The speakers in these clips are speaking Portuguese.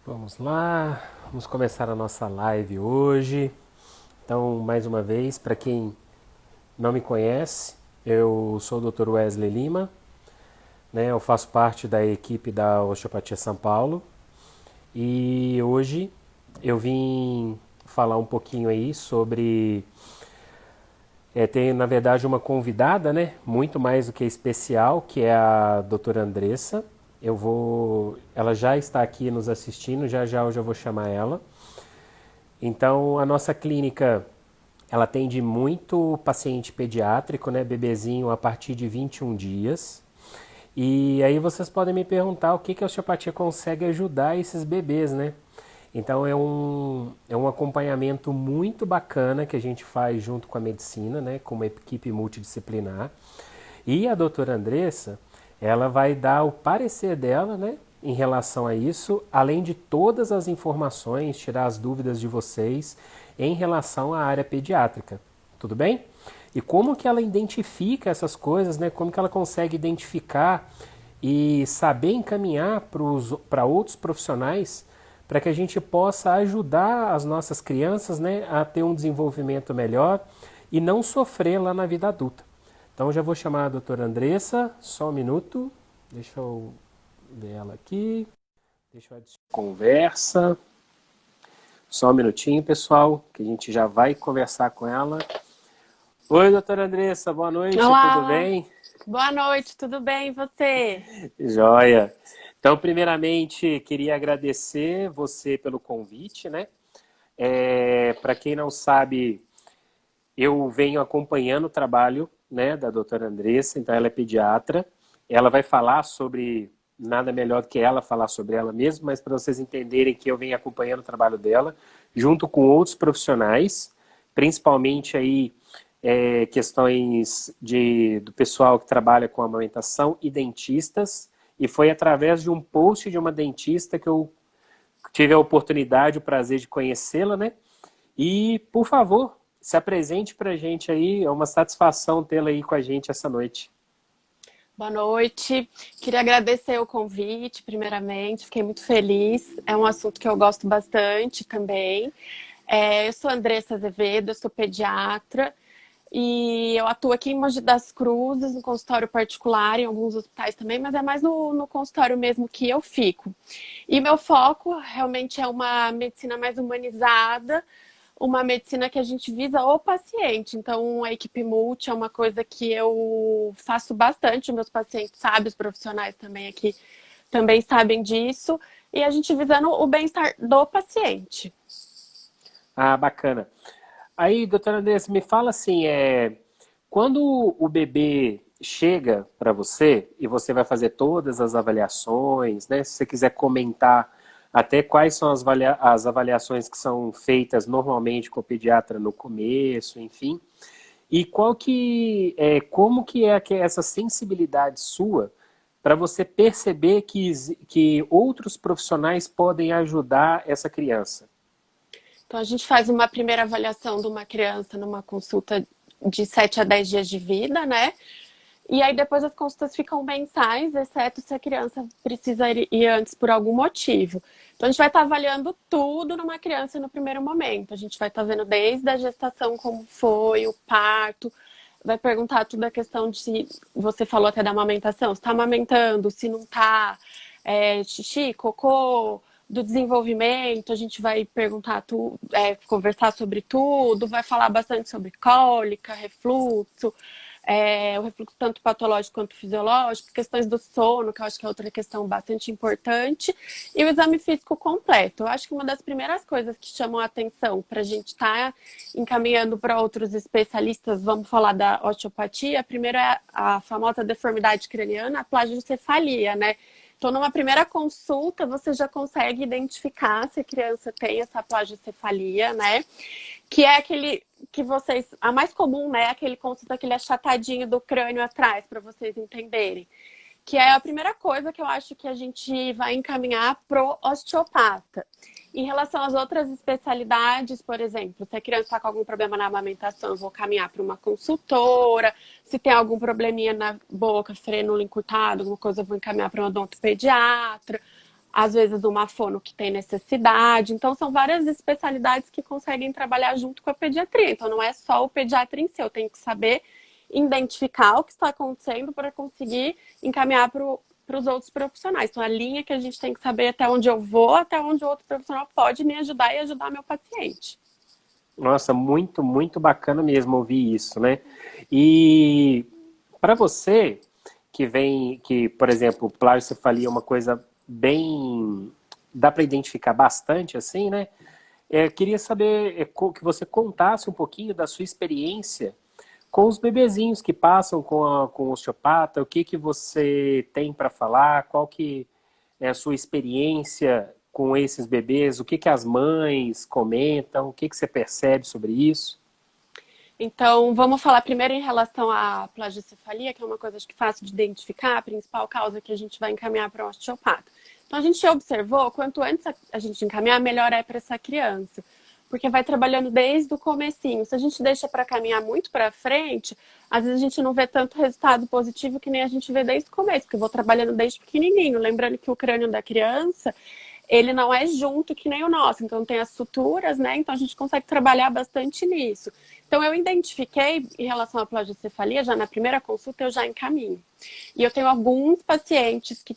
Vamos lá, vamos começar a nossa live hoje. Então, mais uma vez, para quem não me conhece, eu sou o Dr. Wesley Lima, né? Eu faço parte da equipe da Osteopatia São Paulo e hoje eu vim falar um pouquinho aí sobre. Tem na verdade uma convidada, né? Muito mais do que especial, que é a doutora Andressa. Ela já está aqui nos assistindo, já já eu já vou chamar ela. Então, a nossa clínica, ela atende muito paciente pediátrico, né, bebezinho a partir de 21 dias. E aí vocês podem me perguntar o que que a osteopatia consegue ajudar esses bebês, né? Então é um acompanhamento muito bacana que a gente faz junto com a medicina, né, com uma equipe multidisciplinar. E a doutora Andressa, ela vai dar o parecer dela, né, em relação a isso, além de todas as informações, tirar as dúvidas de vocês em relação à área pediátrica. Tudo bem? E como que ela identifica essas coisas, né? Como que ela consegue identificar e saber encaminhar para outros profissionais para que a gente possa ajudar as nossas crianças, né, a ter um desenvolvimento melhor e não sofrer lá na vida adulta. Então já vou chamar a doutora Andressa, só um minuto, deixa eu ver ela aqui, deixa eu adicionar conversa, só um minutinho pessoal, que a gente já vai conversar com ela. Oi doutora Andressa, boa noite, tudo Olá, bem? boa noite, tudo bem e você? Joia! Então primeiramente queria agradecer você pelo convite, né? Para quem não sabe, eu venho acompanhando o trabalho, né, da doutora Andressa, então ela é pediatra. Ela vai falar sobre, nada melhor do que ela falar sobre ela mesma, mas para vocês entenderem que eu venho acompanhando o trabalho dela, junto com outros profissionais, principalmente aí questões do pessoal que trabalha com amamentação e dentistas, e foi através de um post de uma dentista que eu tive a oportunidade, o prazer de conhecê-la, né? E, por favor, se apresente para a gente aí, é uma satisfação tê-la aí com a gente essa noite. Boa noite. Queria agradecer o convite, primeiramente, fiquei muito feliz. É um assunto que eu gosto bastante também. Eu sou Andressa Azevedo, eu sou pediatra e eu atuo aqui em Mogi das Cruzes, no consultório particular, em alguns hospitais também, mas é mais no consultório mesmo que eu fico. E meu foco realmente é uma medicina mais humanizada, uma medicina que a gente visa o paciente. Então, a equipe multi é uma coisa que eu faço bastante. Meus pacientes sabem, os profissionais também aqui também sabem disso. E a gente visando o bem-estar do paciente. Ah, bacana. Aí, doutora Andressa, me fala assim, quando o bebê chega para você e você vai fazer todas as avaliações, né? Se você quiser comentar até quais são as avaliações que são feitas normalmente com o pediatra no começo, enfim. E como que é essa sensibilidade sua para você perceber que outros profissionais podem ajudar essa criança? Então, a gente faz uma primeira avaliação de uma criança numa consulta de 7 a 10 dias de vida, né? E aí depois as consultas ficam mensais, exceto se a criança precisa ir antes por algum motivo. Então a gente vai estar avaliando tudo numa criança no primeiro momento. A gente vai estar vendo desde a gestação como foi, o parto, vai perguntar tudo a questão de se você falou até da amamentação, se está amamentando, se não está, xixi, cocô, do desenvolvimento, a gente vai perguntar conversar sobre tudo, vai falar bastante sobre cólica, refluxo, o refluxo tanto patológico quanto fisiológico, questões do sono, que eu acho que é outra questão bastante importante, e o exame físico completo. Eu acho que uma das primeiras coisas que chamam a atenção para a gente estar encaminhando para outros especialistas, vamos falar da osteopatia, primeiro é a famosa deformidade craniana, a plagiocefalia, né? Então, numa primeira consulta, você já consegue identificar se a criança tem essa plagiocefalia, né? Que é aquele que vocês. A mais comum, né? Aquele consulta, aquele achatadinho do crânio atrás, para vocês entenderem. Que é a primeira coisa que eu acho que a gente vai encaminhar pro osteopata. Em relação às outras especialidades, por exemplo, se a criança está com algum problema na amamentação, eu vou caminhar para uma consultora. Se tem algum probleminha na boca, frênulo encurtado, alguma coisa, eu vou encaminhar para um odontopediatra. às vezes uma fono que tem necessidade. Então, são várias especialidades que conseguem trabalhar junto com a pediatria. Então, não é só o pediatra em si, eu tenho que saber identificar o que está acontecendo para conseguir encaminhar para os outros profissionais. Então, a linha que a gente tem que saber até onde eu vou, até onde o outro profissional pode me ajudar e ajudar meu paciente. Nossa, muito, muito bacana mesmo ouvir isso, né? E para você que, por exemplo, plagiocefalia é uma coisa bem, dá para identificar bastante assim, né? Queria saber que você contasse um pouquinho da sua experiência com os bebezinhos que passam com o osteopata, o que você tem para falar, qual que é a sua experiência com esses bebês, o que as mães comentam, o que você percebe sobre isso? Então, vamos falar primeiro em relação à plagiocefalia, que é uma coisa acho que fácil de identificar, a principal causa que a gente vai encaminhar para o osteopata. Então, a gente observou, quanto antes a gente encaminhar, melhor é para essa criança, porque vai trabalhando desde o comecinho. Se a gente deixa para caminhar muito para frente, às vezes a gente não vê tanto resultado positivo que nem a gente vê desde o começo, porque eu vou trabalhando desde pequenininho. Lembrando que o crânio da criança, ele não é junto que nem o nosso, então tem as suturas, né? Então a gente consegue trabalhar bastante nisso. Então eu identifiquei em relação à plagiocefalia, já na primeira consulta eu já encaminho. E eu tenho alguns pacientes que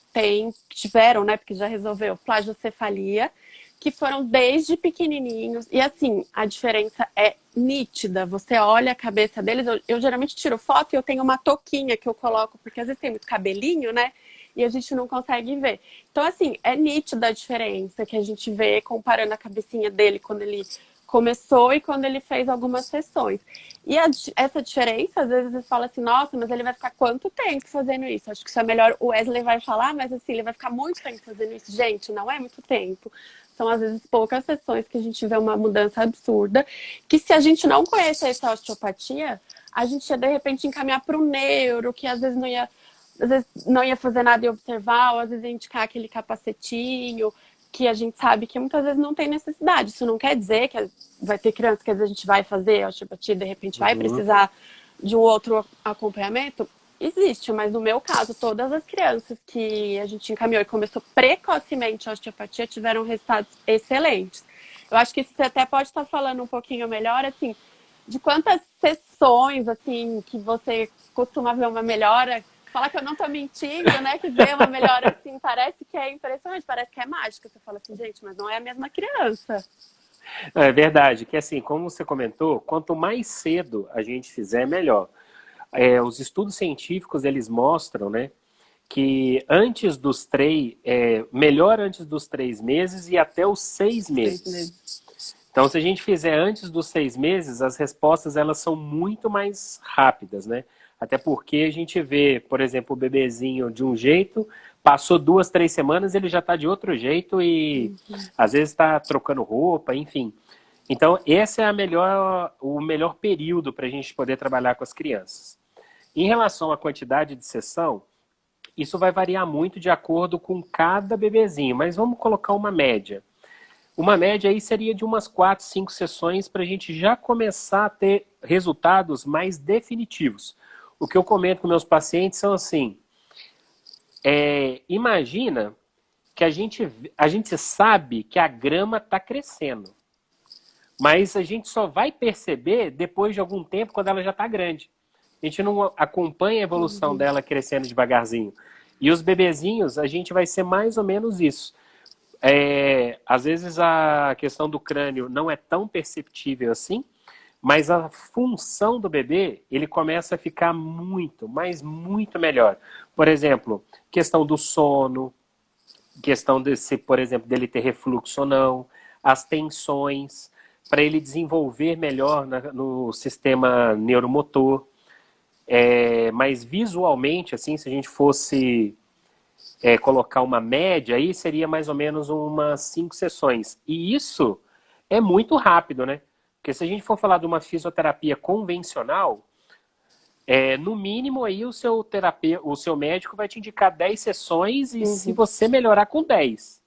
tiveram, né, porque já resolveu plagiocefalia, que foram desde pequenininhos. E assim, a diferença é nítida. Você olha a cabeça deles, eu geralmente tiro foto e eu tenho uma touquinha que eu coloco, porque às vezes tem muito cabelinho, né? E a gente não consegue ver. Então, assim, é nítida a diferença que a gente vê comparando a cabecinha dele quando ele começou e quando ele fez algumas sessões. E essa diferença, às vezes você fala assim, nossa, mas ele vai ficar quanto tempo fazendo isso? Acho que isso é melhor, o Wesley vai falar, mas assim, ele vai ficar muito tempo fazendo isso. Gente, não é muito tempo. São, às vezes, poucas sessões que a gente vê uma mudança absurda, que se a gente não conhecesse a osteopatia, a gente ia, de repente, encaminhar para o neuro, que às vezes não ia fazer nada e observar, ou às vezes ia indicar aquele capacetinho, que a gente sabe que muitas vezes não tem necessidade. Isso não quer dizer que vai ter criança que às vezes a gente vai fazer a osteopatia e de repente vai precisar de um outro acompanhamento. Existe, mas no meu caso, todas as crianças que a gente encaminhou e começou precocemente a osteopatia tiveram resultados excelentes. Eu acho que você até pode estar falando um pouquinho melhor, assim, de quantas sessões, assim, que você costuma ver uma melhora. Falar que eu não tô mentindo, né? Que vê uma melhora assim, parece que é impressionante, parece que é mágica. Você fala assim, gente, mas não é a mesma criança. É verdade, que assim, como você comentou, quanto mais cedo a gente fizer, melhor. Os estudos científicos, eles mostram, né, que antes dos melhor antes dos 3 meses e até os 6 meses. Então, se a gente fizer antes dos 6 meses, as respostas elas são muito mais rápidas, né? Até porque a gente vê, por exemplo, o bebezinho de um jeito, passou 2, 3 semanas, ele já está de outro jeito e às vezes está trocando roupa, enfim. Então, esse é o melhor período para a gente poder trabalhar com as crianças. Em relação à quantidade de sessão, isso vai variar muito de acordo com cada bebezinho, mas vamos colocar uma média. Uma média aí seria de umas 4, 5 sessões para a gente já começar a ter resultados mais definitivos. O que eu comento com meus pacientes são assim, imagina que a gente sabe que a grama está crescendo, mas a gente só vai perceber depois de algum tempo quando ela já está grande. A gente não acompanha a evolução dela crescendo devagarzinho. E os bebezinhos, a gente vai ser mais ou menos isso. Às vezes a questão do crânio não é tão perceptível assim, mas a função do bebê, ele começa a ficar muito, mas muito melhor. Por exemplo, questão do sono, questão por exemplo, dele ter refluxo ou não, as tensões, para ele desenvolver melhor no sistema neuromotor. Mas visualmente, assim, se a gente fosse colocar uma média aí, seria mais ou menos umas 5 sessões. E isso é muito rápido, né? Porque se a gente for falar de uma fisioterapia convencional, no mínimo aí o seu médico vai te indicar 10 sessões e se você melhorar com 10.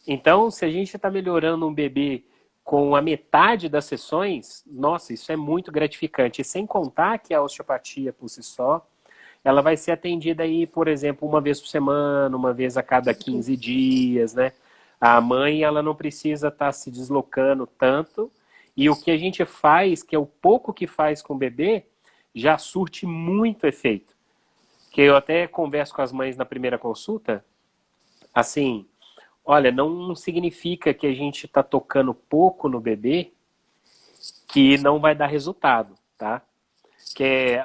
Então, se a gente está melhorando um bebê com a metade das sessões, nossa, isso é muito gratificante. E sem contar que a osteopatia por si só, ela vai ser atendida aí, por exemplo, uma vez por semana, uma vez a cada 15 dias, né? A mãe, ela não precisa estar se deslocando tanto, e o que a gente faz, que é o pouco que faz com o bebê, já surte muito efeito. Que eu até converso com as mães na primeira consulta, assim, olha, não significa que a gente está tocando pouco no bebê que não vai dar resultado, tá?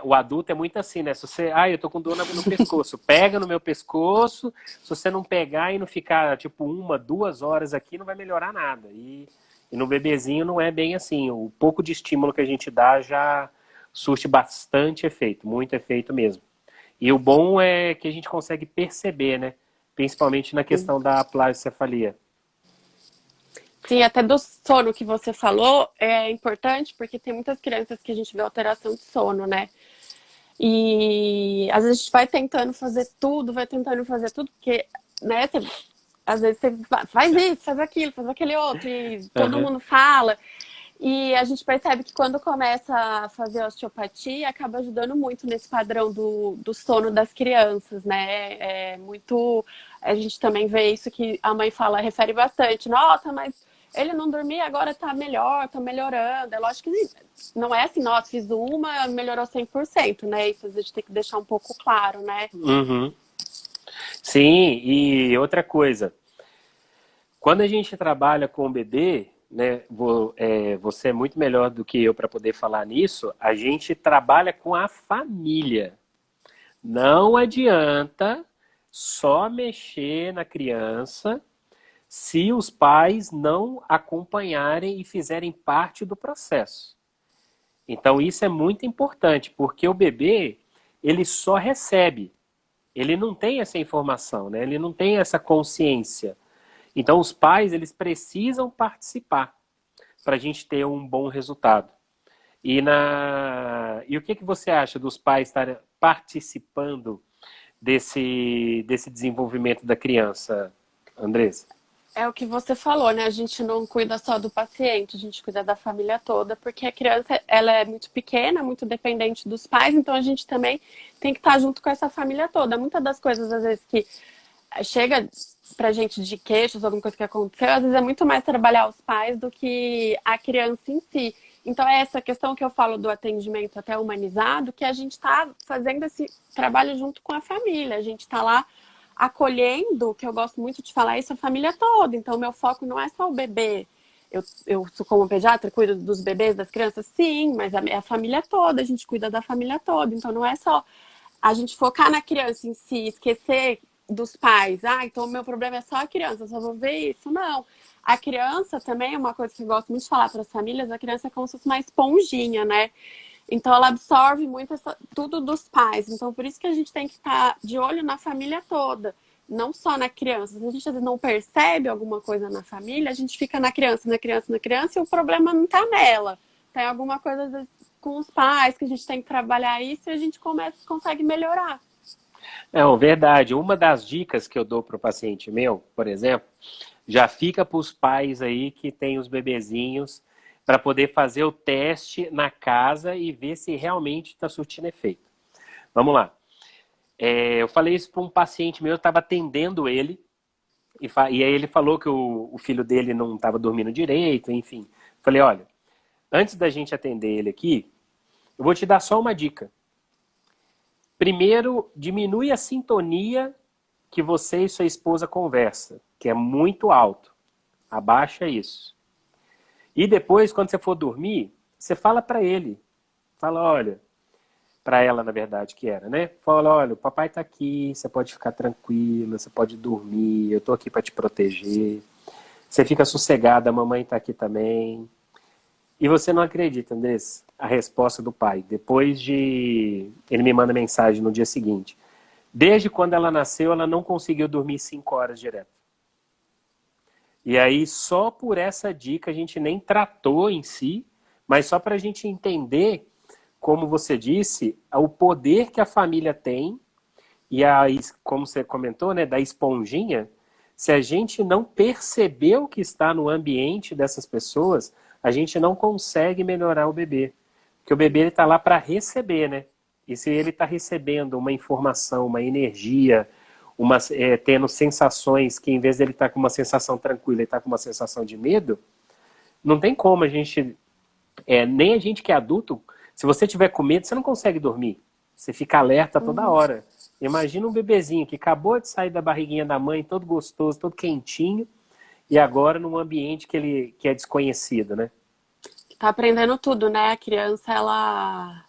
O adulto é muito assim, né? Se você, eu tô com dor no pescoço, pega no meu pescoço, se você não pegar e não ficar, tipo, 1, 2 horas aqui, não vai melhorar nada. E no bebezinho não é bem assim, o pouco de estímulo que a gente dá já surte bastante efeito, muito efeito mesmo. E o bom é que a gente consegue perceber, né? Principalmente na questão da plagiocefalia. Sim, até do sono que você falou é importante, porque tem muitas crianças que a gente vê alteração de sono, né? E às vezes a gente vai tentando fazer tudo, porque, né, às vezes você faz isso, faz aquilo, faz aquele outro, e todo Uhum. mundo fala. E a gente percebe que quando começa a fazer osteopatia, acaba ajudando muito nesse padrão do sono das crianças, né? É muito. A gente também vê isso que a mãe fala, refere bastante. Nossa, mas ele não dormia, agora tá melhor, tá melhorando. É lógico que não é assim, nossa, fiz uma, melhorou 100%, né? Isso a gente tem que deixar um pouco claro, né? Uhum. Sim, e outra coisa, quando a gente trabalha com o bebê, né, você é muito melhor do que eu para poder falar nisso, a gente trabalha com a família. Não adianta só mexer na criança se os pais não acompanharem e fizerem parte do processo. Então isso é muito importante, porque o bebê, ele só recebe, ele não tem essa informação, né? Ele não tem essa consciência. Então os pais, eles precisam participar para a gente ter um bom resultado. E o que você acha dos pais estarem participando desse desenvolvimento da criança, Andressa? É o que você falou, né? A gente não cuida só do paciente, a gente cuida da família toda, porque a criança, ela é muito pequena, muito dependente dos pais, então a gente também tem que estar junto com essa família toda. Muitas das coisas, às vezes, que chega pra gente de queixos, alguma coisa que aconteceu, às vezes é muito mais trabalhar os pais do que a criança em si. Então é essa questão que eu falo do atendimento até humanizado, que a gente está fazendo esse trabalho junto com a família, a gente está lá acolhendo, que eu gosto muito de falar isso, a família toda. Então, meu foco não é só o bebê. Eu sou como pediatra, cuido dos bebês, das crianças, sim, mas a família toda, a gente cuida da família toda. Então, não é só a gente focar na criança em si, esquecer dos pais. Então o meu problema é só a criança, eu só vou ver isso. Não. A criança também é uma coisa que eu gosto muito de falar para as famílias, a criança é como se fosse uma esponjinha, né? Então ela absorve muito tudo dos pais. Então por isso que a gente tem que estar de olho na família toda, não só na criança. Se a gente às vezes não percebe alguma coisa na família, a gente fica na criança, na criança, na criança e o problema não está nela. Tem alguma coisa às vezes com os pais que a gente tem que trabalhar isso e a gente consegue melhorar. Não, verdade. Uma das dicas que eu dou para o paciente meu, por exemplo, já fica para os pais aí que tem os bebezinhos para poder fazer o teste na casa e ver se realmente está surtindo efeito. Vamos lá. Eu falei isso para um paciente meu, eu estava atendendo ele, e aí ele falou que o filho dele não estava dormindo direito, enfim. Falei, olha, antes da gente atender ele aqui, eu vou te dar só uma dica. Primeiro, diminui a sintonia que você e sua esposa conversa, que é muito alto. Abaixa isso. E depois, quando você for dormir, você fala para ele. Fala, olha, para ela, na verdade, que era, né? Fala, olha, o papai tá aqui, você pode ficar tranquila, você pode dormir, eu tô aqui para te proteger. Você fica sossegada, a mamãe tá aqui também. E você não acredita, Andressa, a resposta do pai. Depois de... Ele me manda mensagem no dia seguinte. Desde quando ela nasceu, ela não conseguiu dormir 5 horas direto. E aí, só por essa dica, a gente nem tratou em si, mas só para a gente entender, como você disse, o poder que a família tem, e como você comentou, né, da esponjinha, se a gente não perceber o que está no ambiente dessas pessoas, a gente não consegue melhorar o bebê. Porque o bebê está lá para receber, né? e se ele está recebendo uma informação, uma energia, tendo sensações que, em vez de ele estar com uma sensação tranquila, ele está com uma sensação de medo, não tem como a gente, nem a gente que é adulto, se você tiver com medo, você não consegue dormir. Você fica alerta toda hora. Imagina um bebezinho que acabou de sair da barriguinha da mãe, todo gostoso, todo quentinho, e agora num ambiente que é desconhecido, né? Tá aprendendo tudo, né? A criança, ela...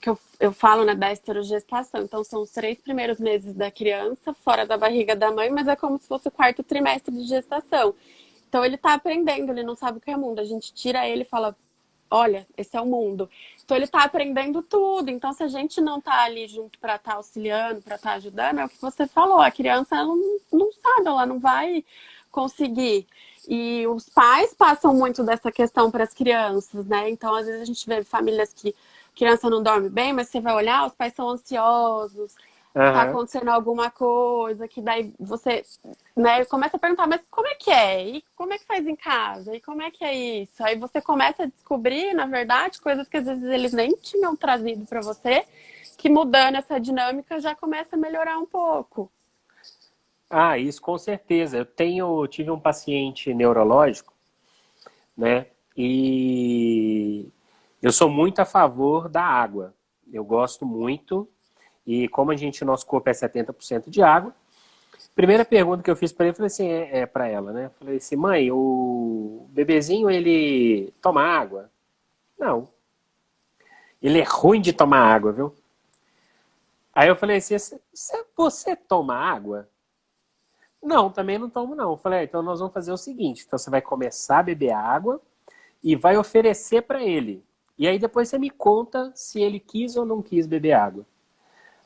que eu falo, né, da esterogestação. Então, são os 3 primeiros meses da criança fora da barriga da mãe, mas é como se fosse o 4º trimestre de gestação. Então, ele tá aprendendo, ele não sabe o que é mundo. A gente tira ele e fala, olha, esse é o mundo. Então, ele tá aprendendo tudo. Então, se a gente não tá ali junto para estar auxiliando, para estar ajudando, é o que você falou. A criança, ela não sabe, ela não vai conseguir. E os pais passam muito dessa questão para as crianças, né? Então, às vezes a gente vê famílias que a criança não dorme bem, mas você vai olhar, os pais são ansiosos, tá Aham. acontecendo alguma coisa, que daí você, né, começa a perguntar, mas como é que é? E como é que faz em casa? E como é que é isso? Aí você começa a descobrir, na verdade, coisas que às vezes eles nem tinham trazido para você, que mudando essa dinâmica já começa a melhorar um pouco. Ah, isso com certeza. Tive um paciente neurológico, né? E eu sou muito a favor da água. Eu gosto muito. E como nosso corpo é 70% de água, primeira pergunta que eu fiz para ele, eu falei assim, para ela, né? Eu falei assim, mãe, o bebezinho, ele toma água? Não. Ele é ruim de tomar água, viu? Aí eu falei assim, você toma água? Não, também não tomo não. Eu falei, então nós vamos fazer o seguinte, então você vai começar a beber água e vai oferecer para ele. E aí depois você me conta se ele quis ou não quis beber água.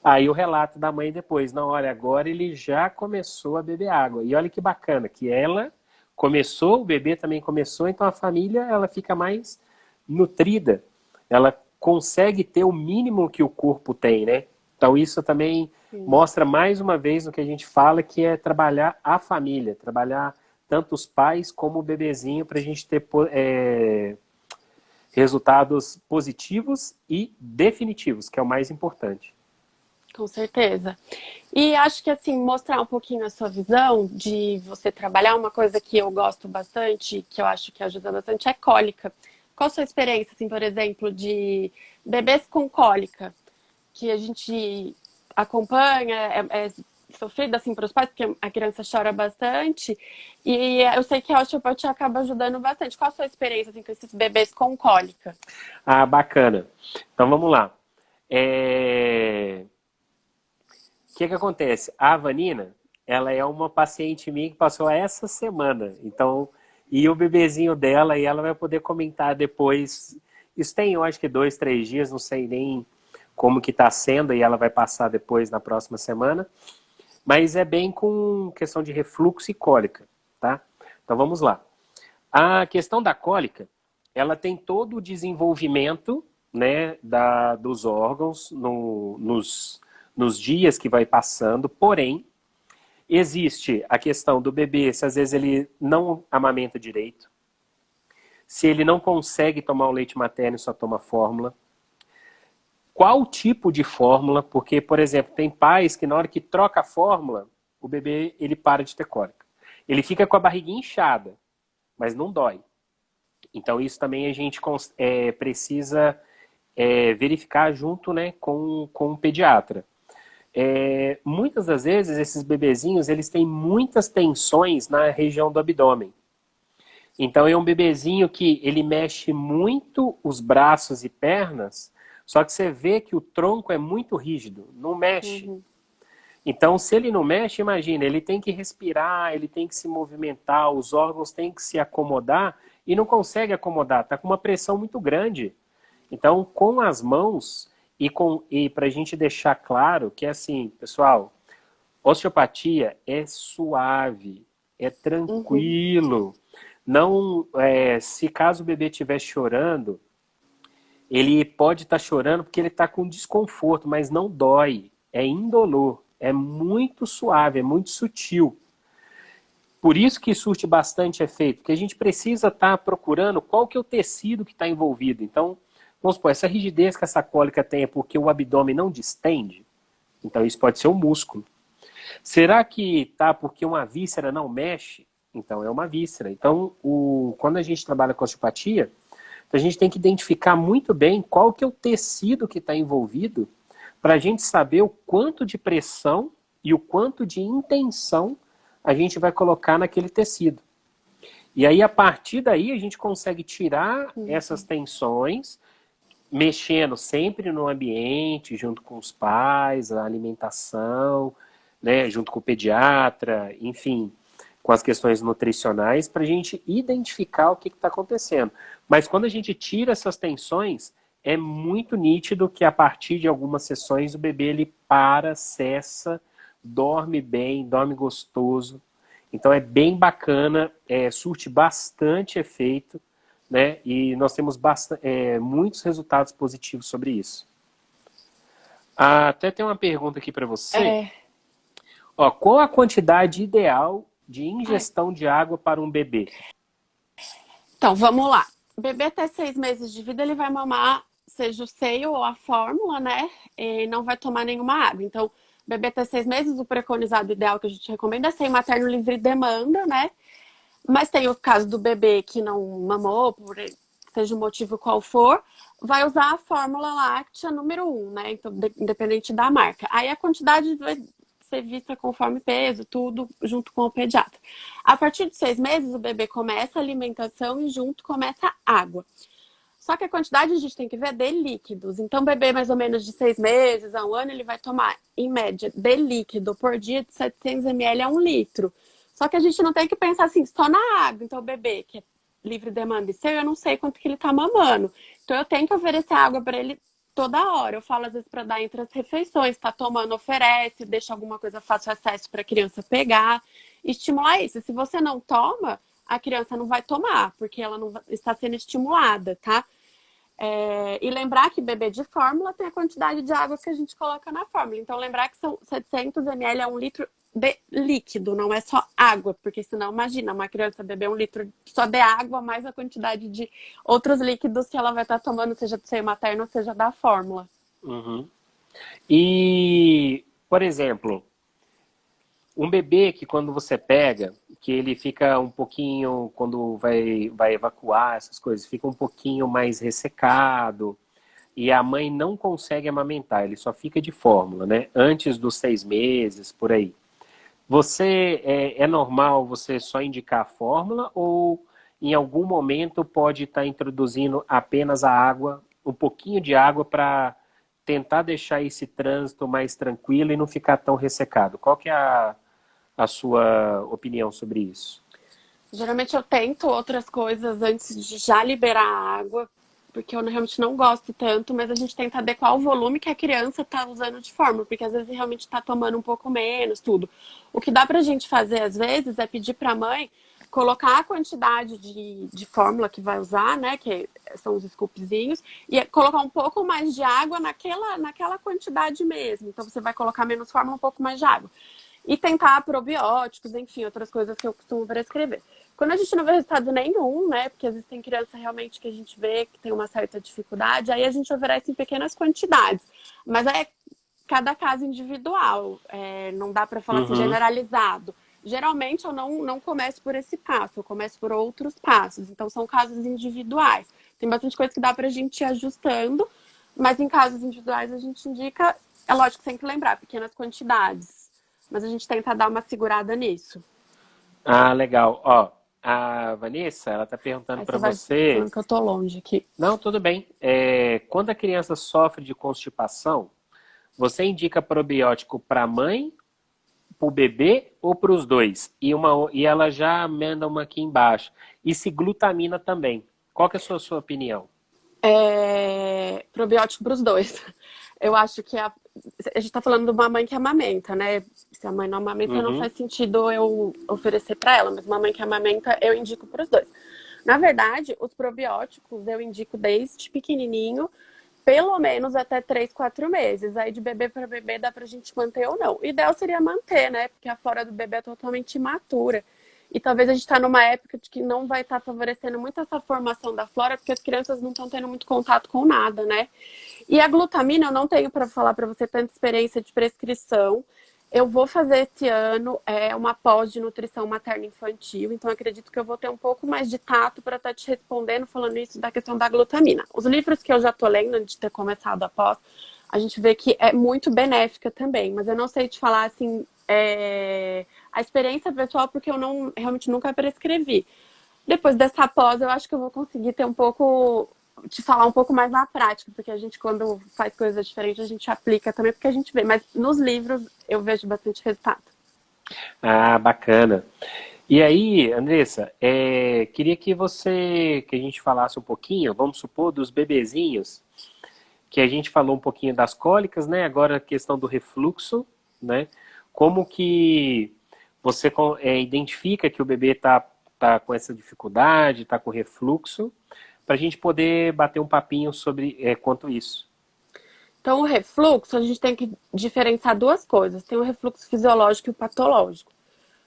Aí o relato da mãe depois, não, olha, agora ele já começou a beber água. E olha que bacana, que ela começou, o bebê também começou, então a família ela fica mais nutrida. Ela consegue ter o mínimo que o corpo tem, né? Então isso também Sim. mostra mais uma vez o que a gente fala, que é trabalhar a família, trabalhar tanto os pais como o bebezinho para a gente ter resultados positivos e definitivos, que é o mais importante. Com certeza. E acho que assim, mostrar um pouquinho a sua visão de você trabalhar, uma coisa que eu gosto bastante, que eu acho que ajuda bastante, é cólica. Qual a sua experiência, assim, por exemplo, de bebês com cólica, que a gente acompanha, é sofrido assim para os pais, porque a criança chora bastante, e eu sei que a osteopatia acaba ajudando bastante. Qual a sua experiência assim, com esses bebês com cólica? Ah, bacana. Então vamos lá. O que acontece? A Vanina, ela é uma paciente minha que passou essa semana. Então, e o bebezinho dela, e ela vai poder comentar depois. Isso tem, eu acho que 2, 3 dias, não sei nem como que está sendo, e ela vai passar depois na próxima semana. Mas é bem com questão de refluxo e cólica, tá? Então vamos lá. A questão da cólica, ela tem todo o desenvolvimento, né, dos órgãos nos dias que vai passando, porém, existe a questão do bebê, se às vezes ele não amamenta direito, se ele não consegue tomar o leite materno e só toma fórmula, qual tipo de fórmula, porque, por exemplo, tem pais que na hora que troca a fórmula, o bebê ele para de ter cólica. Ele fica com a barriguinha inchada, mas não dói. Então isso também a gente precisa verificar junto, né, com o pediatra. Muitas das vezes esses bebezinhos eles têm muitas tensões na região do abdômen. Então é um bebezinho que ele mexe muito os braços e pernas, só que você vê que o tronco é muito rígido, não mexe. Uhum. Então, se ele não mexe, imagina, ele tem que respirar, ele tem que se movimentar, os órgãos têm que se acomodar e não consegue acomodar, está com uma pressão muito grande. Então, com as mãos e para a gente deixar claro que é assim, pessoal, osteopatia é suave, é Uhum. tranquilo. Não, se caso o bebê estiver chorando, ele pode estar chorando porque ele está com desconforto, mas não dói, é indolor, é muito suave, é muito sutil. Por isso que surte bastante efeito, porque a gente precisa estar procurando qual que é o tecido que está envolvido. Então, vamos supor, essa rigidez que essa cólica tem é porque o abdômen não distende? Então isso pode ser o músculo. Será que tá porque uma víscera não mexe? Então é uma víscera. Então, quando a gente trabalha com osteopatia, a gente tem que identificar muito bem qual que é o tecido que está envolvido para a gente saber o quanto de pressão e o quanto de intenção a gente vai colocar naquele tecido. E aí, a partir daí, a gente consegue tirar essas tensões, mexendo sempre no ambiente, junto com os pais, a alimentação, né, junto com o pediatra, enfim, com as questões nutricionais, para a gente identificar o que está acontecendo. Mas quando a gente tira essas tensões, é muito nítido que a partir de algumas sessões o bebê ele para, cessa, dorme bem, dorme gostoso. Então é bem bacana, surte bastante efeito, né? E nós temos muitos resultados positivos sobre isso. Até tem uma pergunta aqui para você. Ó, qual a quantidade ideal de ingestão de água para um bebê? Então, vamos lá. O bebê até 6 meses de vida, ele vai mamar, seja o seio ou a fórmula, né? E não vai tomar nenhuma água. Então, bebê até 6 meses, o preconizado ideal que a gente recomenda é seio materno livre demanda, né? Mas tem o caso do bebê que não mamou, por seja o motivo qual for, vai usar a fórmula láctea número 1, né? Então, independente da marca. Aí a quantidade vai ser vista conforme peso, tudo junto com o pediatra. A partir de 6 meses, o bebê começa a alimentação e junto começa a água. Só que a quantidade a gente tem que ver de líquidos. Então, bebê mais ou menos de 6 meses a 1 ano, ele vai tomar, em média, de líquido por dia de 700 ml a 1 litro. Só que a gente não tem que pensar assim, só na água. Então, o bebê, que é livre demanda e seu, eu não sei quanto que ele tá mamando. Então, eu tenho que oferecer água para ele toda hora. Eu falo, às vezes, para dar entre as refeições. Tá tomando, oferece, deixa alguma coisa fácil acesso para a criança pegar. Estimular isso. Se você não toma, a criança não vai tomar, porque ela não está sendo estimulada, tá? E lembrar que bebê de fórmula tem a quantidade de água que a gente coloca na fórmula. Então, lembrar que são 700 ml a 1 litro de líquido, não é só água, porque senão, imagina, uma criança beber 1 litro só de água, mais a quantidade de outros líquidos que ela vai estar tomando, seja do seio materno, seja da fórmula. Uhum. E, por exemplo, um bebê que quando você pega, que ele fica um pouquinho, quando vai evacuar, essas coisas, fica um pouquinho mais ressecado, e a mãe não consegue amamentar, ele só fica de fórmula, né? Antes dos 6 meses, por aí. É normal você só indicar a fórmula ou em algum momento pode estar introduzindo apenas a água, um pouquinho de água para tentar deixar esse trânsito mais tranquilo e não ficar tão ressecado? Qual que é a sua opinião sobre isso? Geralmente eu tento outras coisas antes de já liberar a água, porque eu realmente não gosto tanto, mas a gente tenta adequar o volume que a criança está usando de fórmula, porque às vezes realmente está tomando um pouco menos, tudo. O que dá pra gente fazer às vezes é pedir pra mãe colocar a quantidade de fórmula que vai usar, né, que são os scoopzinhos, e colocar um pouco mais de água naquela quantidade mesmo. Então você vai colocar menos fórmula, um pouco mais de água. E tentar probióticos, enfim, outras coisas que eu costumo prescrever. Quando a gente não vê resultado nenhum, né? Porque às vezes tem criança realmente que a gente vê que tem uma certa dificuldade, aí a gente oferece em pequenas quantidades. Mas é cada caso individual, não dá para falar assim generalizado. Geralmente eu não começo por esse passo, eu começo por outros passos. Então são casos individuais. Tem bastante coisa que dá pra gente ir ajustando, mas em casos individuais a gente indica, é lógico que tem que lembrar, pequenas quantidades. Mas a gente tenta dar uma segurada nisso. Ah, legal. Ó, a Vanessa, ela está perguntando Aí para você vai você. falando que eu tô longe aqui. Não, tudo bem. Quando a criança sofre de constipação, você indica probiótico para a mãe, para o bebê ou para os dois? E ela já emenda uma aqui embaixo. E se glutamina também. Qual que é a sua opinião? Probiótico para os dois. Eu acho que a gente está falando de uma mãe que amamenta, né? Se a mãe não amamenta, não Uhum. faz sentido eu oferecer para ela, mas uma mãe que amamenta, eu indico para os dois. Na verdade, os probióticos eu indico desde pequenininho, pelo menos até 3, 4 meses. Aí de bebê para bebê dá pra gente manter ou não. O ideal seria manter, né? Porque a flora do bebê é totalmente imatura. E talvez a gente está numa época de que não vai estar favorecendo muito essa formação da flora, porque as crianças não estão tendo muito contato com nada, né? E a glutamina, eu não tenho para falar para você tanta experiência de prescrição. Eu vou fazer esse ano uma pós de nutrição materno-infantil, então acredito que eu vou ter um pouco mais de tato para estar te respondendo, falando isso da questão da glutamina. Os livros que eu já estou lendo antes de ter começado a pós, a gente vê que é muito benéfica também, mas eu não sei te falar assim a experiência pessoal, porque eu não realmente nunca prescrevi. Depois dessa pós, eu acho que eu vou conseguir ter um pouco te falar um pouco mais na prática, porque a gente, quando faz coisas diferentes, a gente aplica também, porque a gente vê. Mas nos livros eu vejo bastante resultado. Ah, bacana. E aí, Andressa, queria que a gente falasse um pouquinho, vamos supor, dos bebezinhos, que a gente falou um pouquinho das cólicas, né? Agora a questão do refluxo, né? Como que você identifica que o bebê tá com essa dificuldade, tá com refluxo, para a gente poder bater um papinho sobre quanto isso. Então, o refluxo, a gente tem que diferenciar duas coisas. Tem o refluxo fisiológico e o patológico.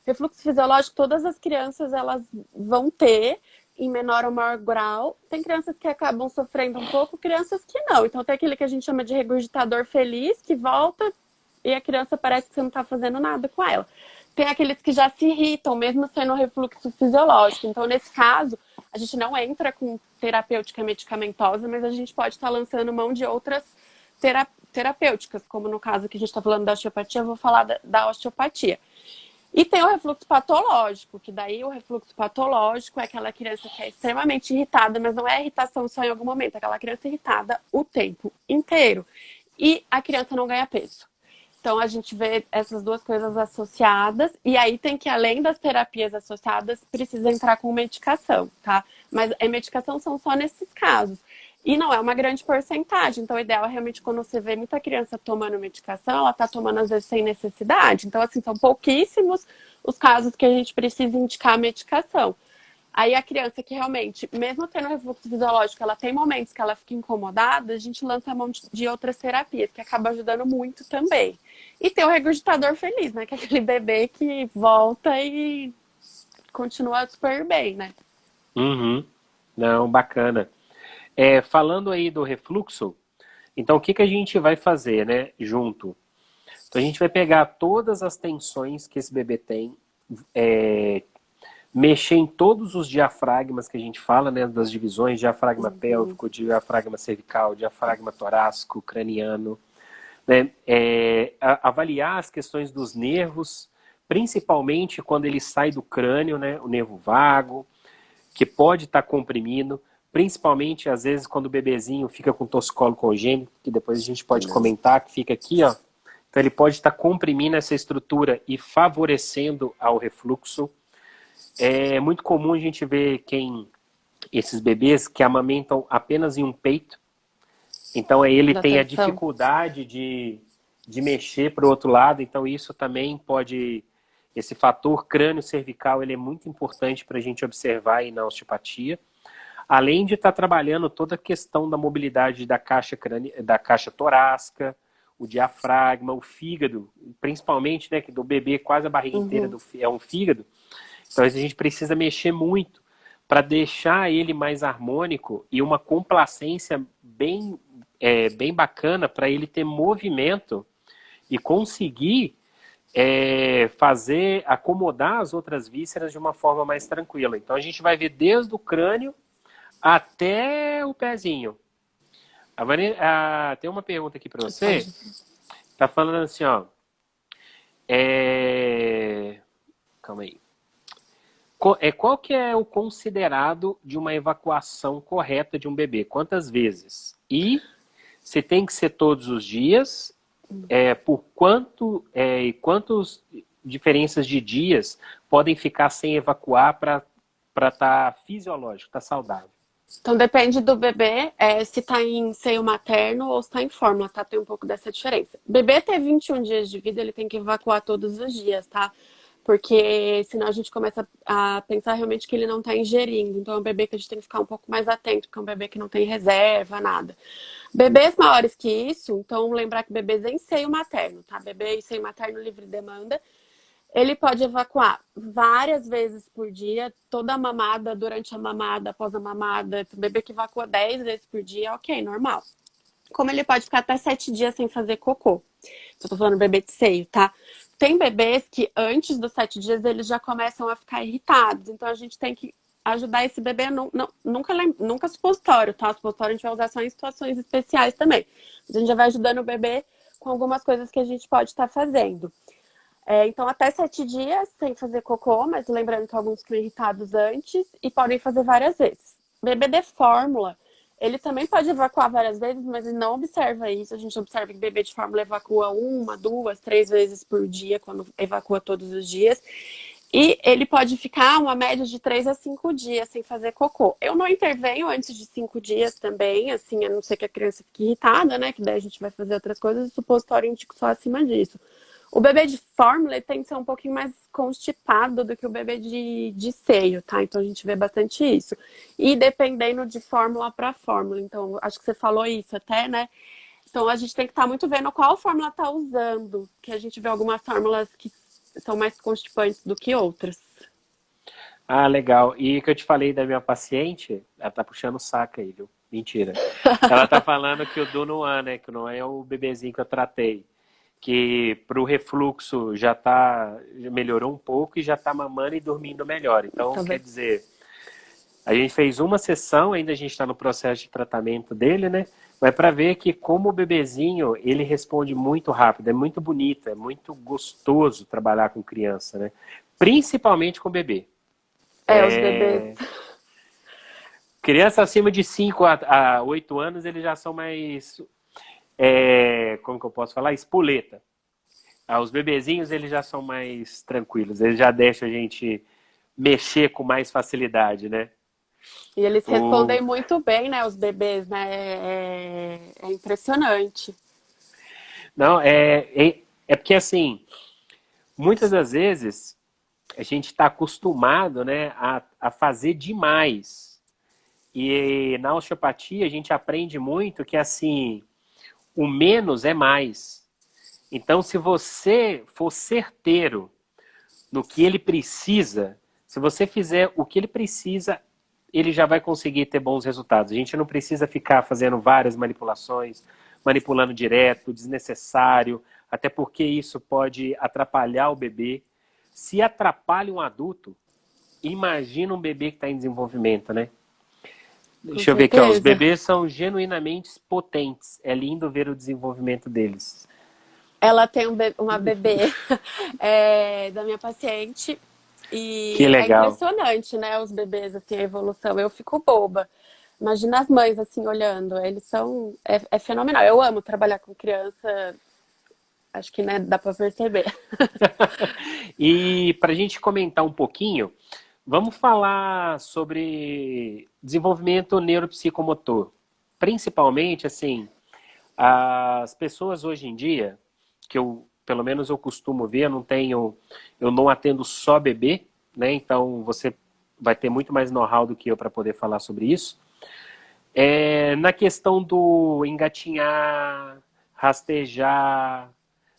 Refluxo fisiológico, todas as crianças elas vão ter em menor ou maior grau. Tem crianças que acabam sofrendo um pouco, crianças que não. Então, tem aquele que a gente chama de regurgitador feliz, que volta e a criança parece que você não está fazendo nada com ela. Tem aqueles que já se irritam, mesmo sendo refluxo fisiológico. Então, nesse caso, a gente não entra com terapêutica medicamentosa, mas a gente pode estar lançando mão de outras terapêuticas, como no caso que a gente está falando da osteopatia, eu vou falar da osteopatia. E tem o refluxo patológico, que daí o refluxo patológico é aquela criança que é extremamente irritada, mas não é irritação só em algum momento, é aquela criança irritada o tempo inteiro. E a criança não ganha peso. Então, a gente vê essas duas coisas associadas, e aí tem que, além das terapias associadas, precisa entrar com medicação, tá? Mas a medicação são só nesses casos. E não é uma grande porcentagem. Então, o ideal é realmente quando você vê muita criança tomando medicação, ela tá tomando às vezes sem necessidade. Então, assim, são pouquíssimos os casos que a gente precisa indicar a medicação. Aí a criança que realmente, mesmo tendo refluxo fisiológico, ela tem momentos que ela fica incomodada, a gente lança a mão de outras terapias, que acaba ajudando muito também. E tem o regurgitador feliz, né? Que é aquele bebê que volta e continua super bem, né? Uhum. Não, bacana. Falando aí do refluxo, então o que a gente vai fazer, né, junto? Então a gente vai pegar todas as tensões que esse bebê tem, mexer em todos os diafragmas que a gente fala, né, das divisões, diafragma pélvico, diafragma cervical, diafragma torácico, craniano, né, avaliar as questões dos nervos, principalmente quando ele sai do crânio, né, o nervo vago, que pode estar comprimido, principalmente às vezes quando o bebezinho fica com torcicolo congênito, que depois a gente pode comentar, que fica aqui, ó. Então ele pode estar comprimindo essa estrutura e favorecendo ao refluxo. É muito comum a gente ver esses bebês que amamentam apenas em um peito. Então ele tem a dificuldade de mexer para o outro lado. Então isso também esse fator crânio-cervical, ele é muito importante para a gente observar aí na osteopatia. Além de estar trabalhando toda a questão da mobilidade da caixa torácica, o diafragma, o fígado, principalmente, né, que do bebê quase a barriga inteira é um fígado. Então a gente precisa mexer muito para deixar ele mais harmônico e uma complacência bem bacana para ele ter movimento e conseguir acomodar as outras vísceras de uma forma mais tranquila. Então a gente vai ver desde o crânio até o pezinho. Tem uma pergunta aqui para você. Tá falando assim, ó. Calma aí. Qual que é o considerado de uma evacuação correta de um bebê? Quantas vezes? E se tem que ser todos os dias, por quantas diferenças de dias podem ficar sem evacuar para estar fisiológico, estar saudável? Então depende do bebê, se está em seio materno ou se está em fórmula, tá? Tem um pouco dessa diferença. Bebê ter 21 dias de vida, ele tem que evacuar todos os dias, tá? Porque senão a gente começa a pensar realmente que ele não está ingerindo. Então é um bebê que a gente tem que ficar um pouco mais atento, porque é um bebê que não tem reserva, nada. Bebês maiores que isso, então lembrar que bebês em seio materno, tá? Bebê em seio materno livre demanda, Ele pode evacuar várias vezes por dia, toda a mamada, durante a mamada, após a mamada. O bebê que evacua 10 vezes por dia, ok, normal. Como ele pode ficar até 7 dias sem fazer cocô. Eu tô falando bebê de seio, tá? Tem bebês que antes dos 7 dias eles já começam a ficar irritados. Então a gente tem que ajudar esse bebê, nunca supositório, tá? Supositório a gente vai usar só em situações especiais também. A gente já vai ajudando o bebê com algumas coisas que a gente pode estar fazendo. Então, até 7 dias sem fazer cocô, mas lembrando que alguns ficam irritados antes e podem fazer várias vezes. Bebê de fórmula, ele também pode evacuar várias vezes, mas ele não observa isso. A gente observa que bebê de fórmula evacua 1, 2, 3 vezes por dia, quando evacua todos os dias. E ele pode ficar uma média de 3 a 5 dias sem fazer cocô. Eu não intervenho antes de 5 dias também, assim, a não ser que a criança fique irritada, né? Que daí a gente vai fazer outras coisas, o supositório indica só acima disso. O bebê de fórmula tem que ser um pouquinho mais constipado do que o bebê de seio, tá? Então a gente vê bastante isso. E dependendo de fórmula para fórmula. Então, acho que você falou isso até, né? Então a gente tem que estar muito vendo qual fórmula tá usando. Que a gente vê algumas fórmulas que são mais constipantes do que outras. Ah, legal. E que eu te falei da minha paciente, ela tá puxando o saco aí, viu? Mentira. Ela tá falando que o do Noan, né? Que o Noan é o bebezinho que eu tratei. Que pro refluxo já melhorou um pouco e já tá mamando e dormindo melhor. Então, Tá quer bem. dizer, a gente fez uma sessão, ainda a gente está no processo de tratamento dele, né? Mas para ver que como o bebezinho, ele responde muito rápido, é muito bonito, é muito gostoso trabalhar com criança, né? Principalmente com bebê. Os bebês. Criança acima de 5 a 8 anos, eles já são mais, como que eu posso falar? Espoleta. Os bebezinhos, eles já são mais tranquilos, eles já deixam a gente mexer com mais facilidade, né? E eles O... respondem muito bem, né? Os bebês, né? É impressionante. Não, é porque assim, muitas das vezes a gente está acostumado, né, a fazer demais. E na osteopatia a gente aprende muito que assim, o menos é mais. Então, se você for certeiro no que ele precisa, se você fizer o que ele precisa, ele já vai conseguir ter bons resultados. A gente não precisa ficar fazendo várias manipulações, manipulando direto, desnecessário, até porque isso pode atrapalhar o bebê. Se atrapalha um adulto, imagina um bebê que está em desenvolvimento, né? Com Deixa eu ver aqui, ó. Os certeza. bebês são genuinamente potentes. É lindo ver o desenvolvimento deles. Ela tem uma bebê da minha paciente Que e é legal. impressionante, né? Os bebês, assim, a evolução. Eu fico boba. Imagina as mães, assim, olhando. Eles são... É fenomenal. Eu amo trabalhar com criança. Acho que, né, dá pra perceber. E para a gente comentar um pouquinho, vamos falar sobre desenvolvimento neuropsicomotor. Principalmente, assim, as pessoas hoje em dia, que pelo menos eu costumo ver, eu não atendo só bebê, né? Então você vai ter muito mais know-how do que eu para poder falar sobre isso. Na questão do engatinhar, rastejar,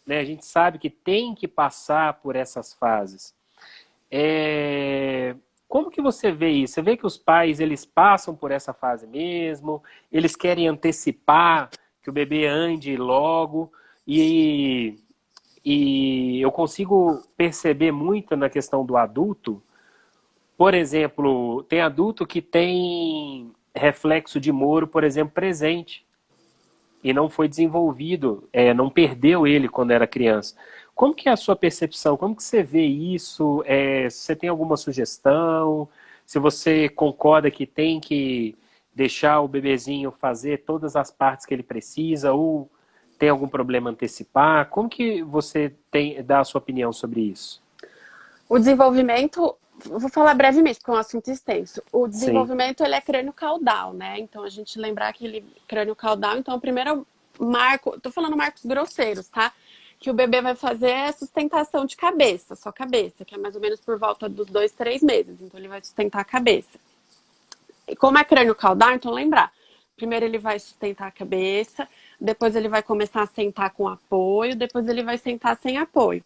né? A gente sabe que tem que passar por essas fases. Como que você vê isso? Você vê que os pais, eles passam por essa fase mesmo, eles querem antecipar que o bebê ande logo, e, e eu consigo perceber muito na questão do adulto. Por exemplo, tem adulto que tem reflexo de Moro, por exemplo, presente e não foi desenvolvido, não perdeu ele quando era criança. Como que é a sua percepção? Como que você vê isso? Se você tem alguma sugestão? Se você concorda que tem que deixar o bebezinho fazer todas as partes que ele precisa ou tem algum problema antecipar? Como que você dá a sua opinião sobre isso? O desenvolvimento, vou falar brevemente, porque é um assunto extenso. O Sim. desenvolvimento, ele é crânio-caudal, né? Então, a gente lembrar que ele crânio-caudal, então, o primeiro marco, tô falando marcos grosseiros, tá? Que o bebê vai fazer é sustentação de cabeça, só cabeça, que é mais ou menos por volta dos 2, 3 meses. Então, ele vai sustentar a cabeça. E como é crânio-caudal, então lembrar. Primeiro ele vai sustentar a cabeça, depois ele vai começar a sentar com apoio, depois ele vai sentar sem apoio.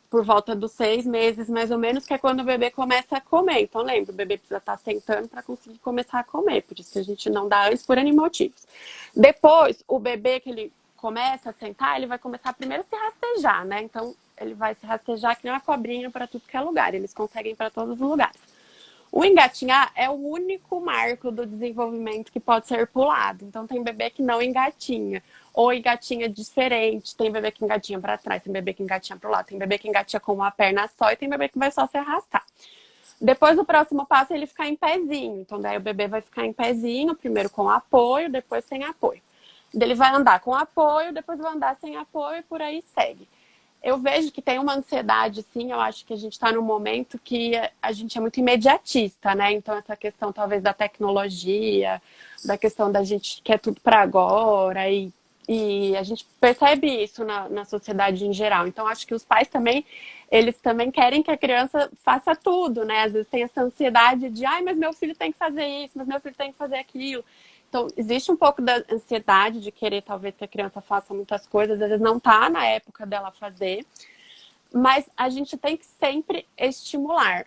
por volta dos 6 meses, mais ou menos, que é quando o bebê começa a comer. Então, lembra, o bebê precisa estar sentando para conseguir começar a comer. Por isso que a gente não dá antes, por N motivos. Depois, o bebê que ele começa a sentar, ele vai começar primeiro a se rastejar, né? Então, ele vai se rastejar que nem uma cobrinha para tudo que é lugar. Eles conseguem para todos os lugares. O engatinhar é o único marco do desenvolvimento que pode ser pulado. Então, tem bebê que não engatinha. Ou engatinha diferente. Tem bebê que engatinha para trás, tem bebê que engatinha para o lado, tem bebê que engatinha com uma perna só e tem bebê que vai só se arrastar. Depois, o próximo passo é ele ficar em pezinho. Então, daí o bebê vai ficar em pezinho, primeiro com apoio, depois sem apoio. Ele vai andar com apoio, depois vai andar sem apoio e por aí segue. Eu vejo que tem uma ansiedade, sim, eu acho que a gente está num momento que a gente é muito imediatista, né? Então, essa questão talvez da tecnologia, da questão da gente quer tudo para agora, e a gente percebe isso na sociedade em geral. Então, acho que os pais também, eles também querem que a criança faça tudo, né? Às vezes tem essa ansiedade de, ai, mas meu filho tem que fazer isso, mas meu filho tem que fazer aquilo. Então, existe um pouco da ansiedade de querer, talvez, que a criança faça muitas coisas, às vezes não está na época dela fazer, mas a gente tem que sempre estimular.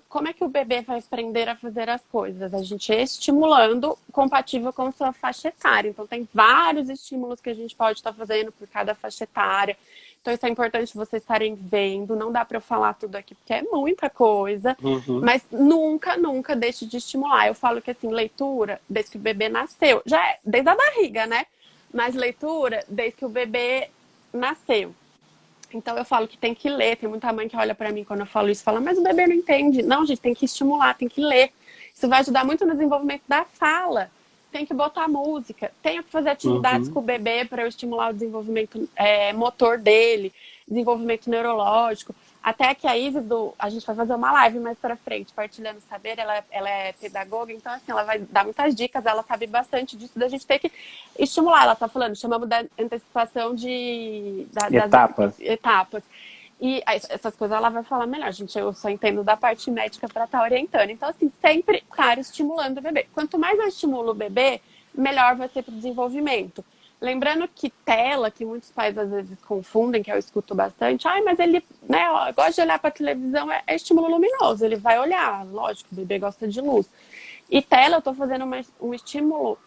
Como é que o bebê vai aprender a fazer as coisas? A gente estimulando compatível com sua faixa etária. Então, tem vários estímulos que a gente pode estar fazendo por cada faixa etária. Então, isso é importante vocês estarem vendo. Não dá para eu falar tudo aqui, porque é muita coisa. Uhum. Mas nunca, nunca deixe de estimular. Eu falo que, assim, leitura, desde que o bebê nasceu. Já é desde a barriga, né? Mas leitura, desde que o bebê nasceu. Então eu falo que tem que ler. Tem muita mãe que olha pra mim quando eu falo isso e fala, mas o bebê não entende. Não, gente, tem que estimular, tem que ler. Isso vai ajudar muito no desenvolvimento da fala. Tem que botar música. Tenho que fazer atividades Uhum. com o bebê para eu estimular o desenvolvimento motor dele, desenvolvimento neurológico. Até que a Isis, a gente vai fazer uma live mais para frente, partilhando saber, ela é pedagoga, então assim, ela vai dar muitas dicas, ela sabe bastante disso, da gente ter que estimular. Ela está falando, chamamos da antecipação das Etapas. etapas. E essas coisas ela vai falar melhor, gente. Eu só entendo da parte médica para estar orientando. Então, assim, sempre, claro, estimulando o bebê. Quanto mais eu estimulo o bebê, melhor vai ser para o desenvolvimento. Lembrando que tela, que muitos pais às vezes confundem, que eu escuto bastante, ai, mas ele, né, gosta de olhar para televisão, é estímulo luminoso, ele vai olhar, lógico, o bebê gosta de luz. E tela, eu estou fazendo um estímulo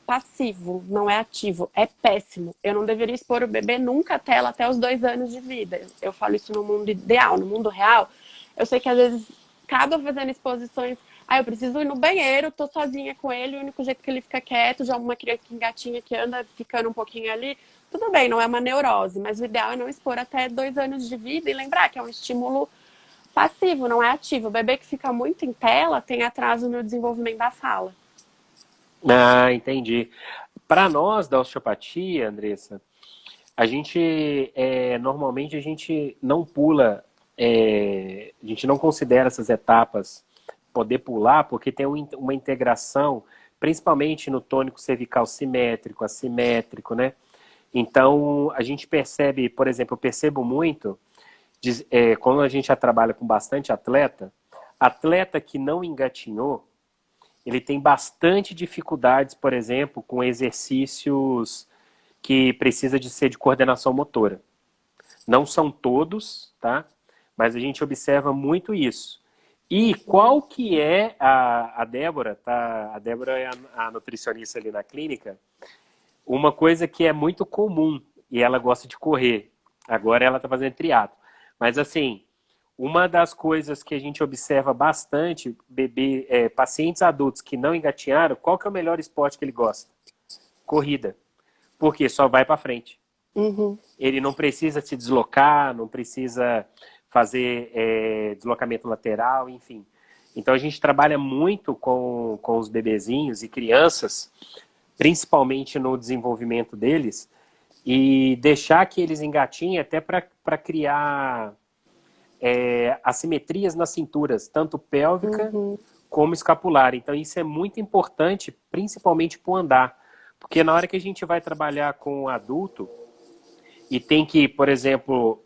passivo, não é ativo, é péssimo. Eu não deveria expor o bebê nunca à tela até os 2 anos de vida. Eu falo isso no mundo ideal, no mundo real. Eu sei que às vezes acaba fazendo exposições. Ah, eu preciso ir no banheiro, tô sozinha com ele, o único jeito que ele fica quieto, já uma criança que engatinha que anda ficando um pouquinho ali, tudo bem, não é uma neurose, mas o ideal é não expor até 2 anos de vida e lembrar que é um estímulo passivo, não é ativo. O bebê que fica muito em tela tem atraso no desenvolvimento da fala. Ah, entendi. Para nós da osteopatia, Andressa, a gente normalmente a gente não pula, a gente não considera essas etapas poder pular, porque tem uma integração, principalmente no tônico cervical simétrico, assimétrico, né? Então a gente percebe, por exemplo, eu percebo muito, quando a gente já trabalha com bastante atleta, atleta que não engatinhou, ele tem bastante dificuldades, por exemplo, com exercícios que precisa de ser de coordenação motora. Não são todos, tá? Mas a gente observa muito isso. E qual que é a Débora, tá? A Débora é a nutricionista ali na clínica. Uma coisa que é muito comum, e ela gosta de correr. Agora ela está fazendo triatlo. Mas assim, uma das coisas que a gente observa bastante, pacientes adultos que não engatinharam, qual que é o melhor esporte que ele gosta? Corrida. Porque só vai para frente. Uhum. Ele não precisa se deslocar, não precisa fazer deslocamento lateral, enfim. Então a gente trabalha muito com os bebezinhos e crianças, principalmente no desenvolvimento deles, e deixar que eles engatinhem até para criar assimetrias nas cinturas, tanto pélvica como escapular. Então isso é muito importante, principalmente para o andar. Porque na hora que a gente vai trabalhar com o adulto e tem que, por exemplo,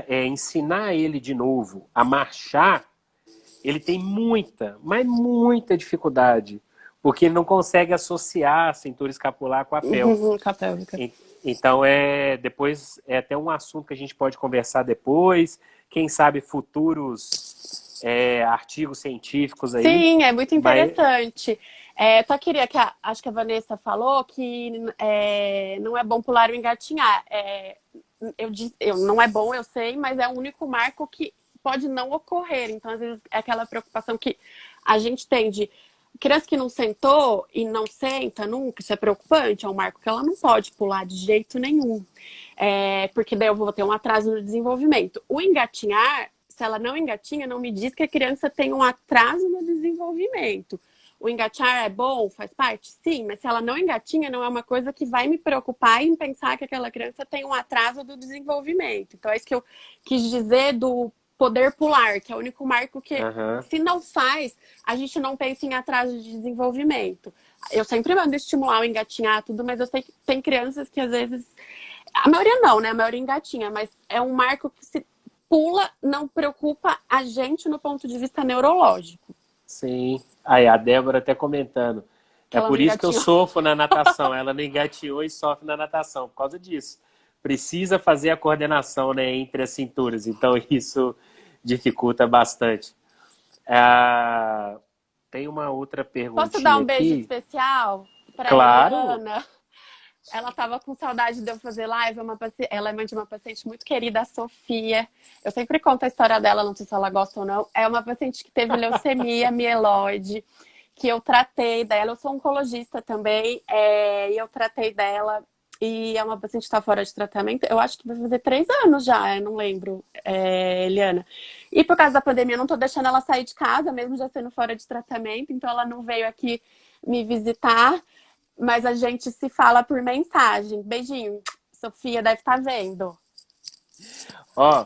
ensinar ele de novo a marchar, ele tem muita, mas muita dificuldade, porque ele não consegue associar a cintura escapular com a pélvica. Com a pélvica. Então, depois é até um assunto que a gente pode conversar depois. Quem sabe futuros artigos científicos aí. Sim, é muito Mas, interessante. Só queria acho que a Vanessa falou que não é bom pular o engatinhar. Não é bom, eu sei, mas é o único marco que pode não ocorrer. Então, às vezes, é aquela preocupação que a gente tem de criança que não sentou e não senta nunca, isso é preocupante, é um marco que ela não pode pular de jeito nenhum. Porque daí eu vou ter um atraso no desenvolvimento. O engatinhar, se ela não engatinha, não me diz que a criança tem um atraso no desenvolvimento. O engatinhar é bom, faz parte? Sim, mas se ela não engatinha, não é uma coisa que vai me preocupar em pensar que aquela criança tem um atraso do desenvolvimento. Então, é isso que eu quis dizer do poder pular, que é o único marco que, aham. se não faz, a gente não pensa em atraso de desenvolvimento. Eu sempre mando estimular o engatinhar, tudo, mas eu sei que tem crianças que às vezes. A maioria não, né? A maioria engatinha, mas é um marco que se pula, não preocupa a gente no ponto de vista neurológico. Sim. Aí, a Débora até comentando. Que É ela não por isso que eu engatinhou. sofro na natação. Ela não engateou e sofre na natação, por causa disso. Precisa fazer a coordenação, né, entre as cinturas. Então, isso dificulta bastante. Ah, tem uma outra Posso dar perguntinha um beijo aqui. especial para Claro. Eliana? Ela estava com saudade de eu fazer live. Ela é mãe de uma paciente muito querida, a Sofia. Eu sempre conto a história dela, não sei se ela gosta ou não. É uma paciente que teve leucemia mieloide, que eu tratei dela. Eu sou oncologista também, e eu tratei dela. E é uma paciente que está fora de tratamento. Eu acho que vai fazer 3 anos já, eu não lembro, Eliana. E por causa da pandemia, eu não estou deixando ela sair de casa, mesmo já sendo fora de tratamento. Então, ela não veio aqui me visitar. Mas a gente se fala por mensagem. Beijinho. Sofia deve estar vendo. Ó,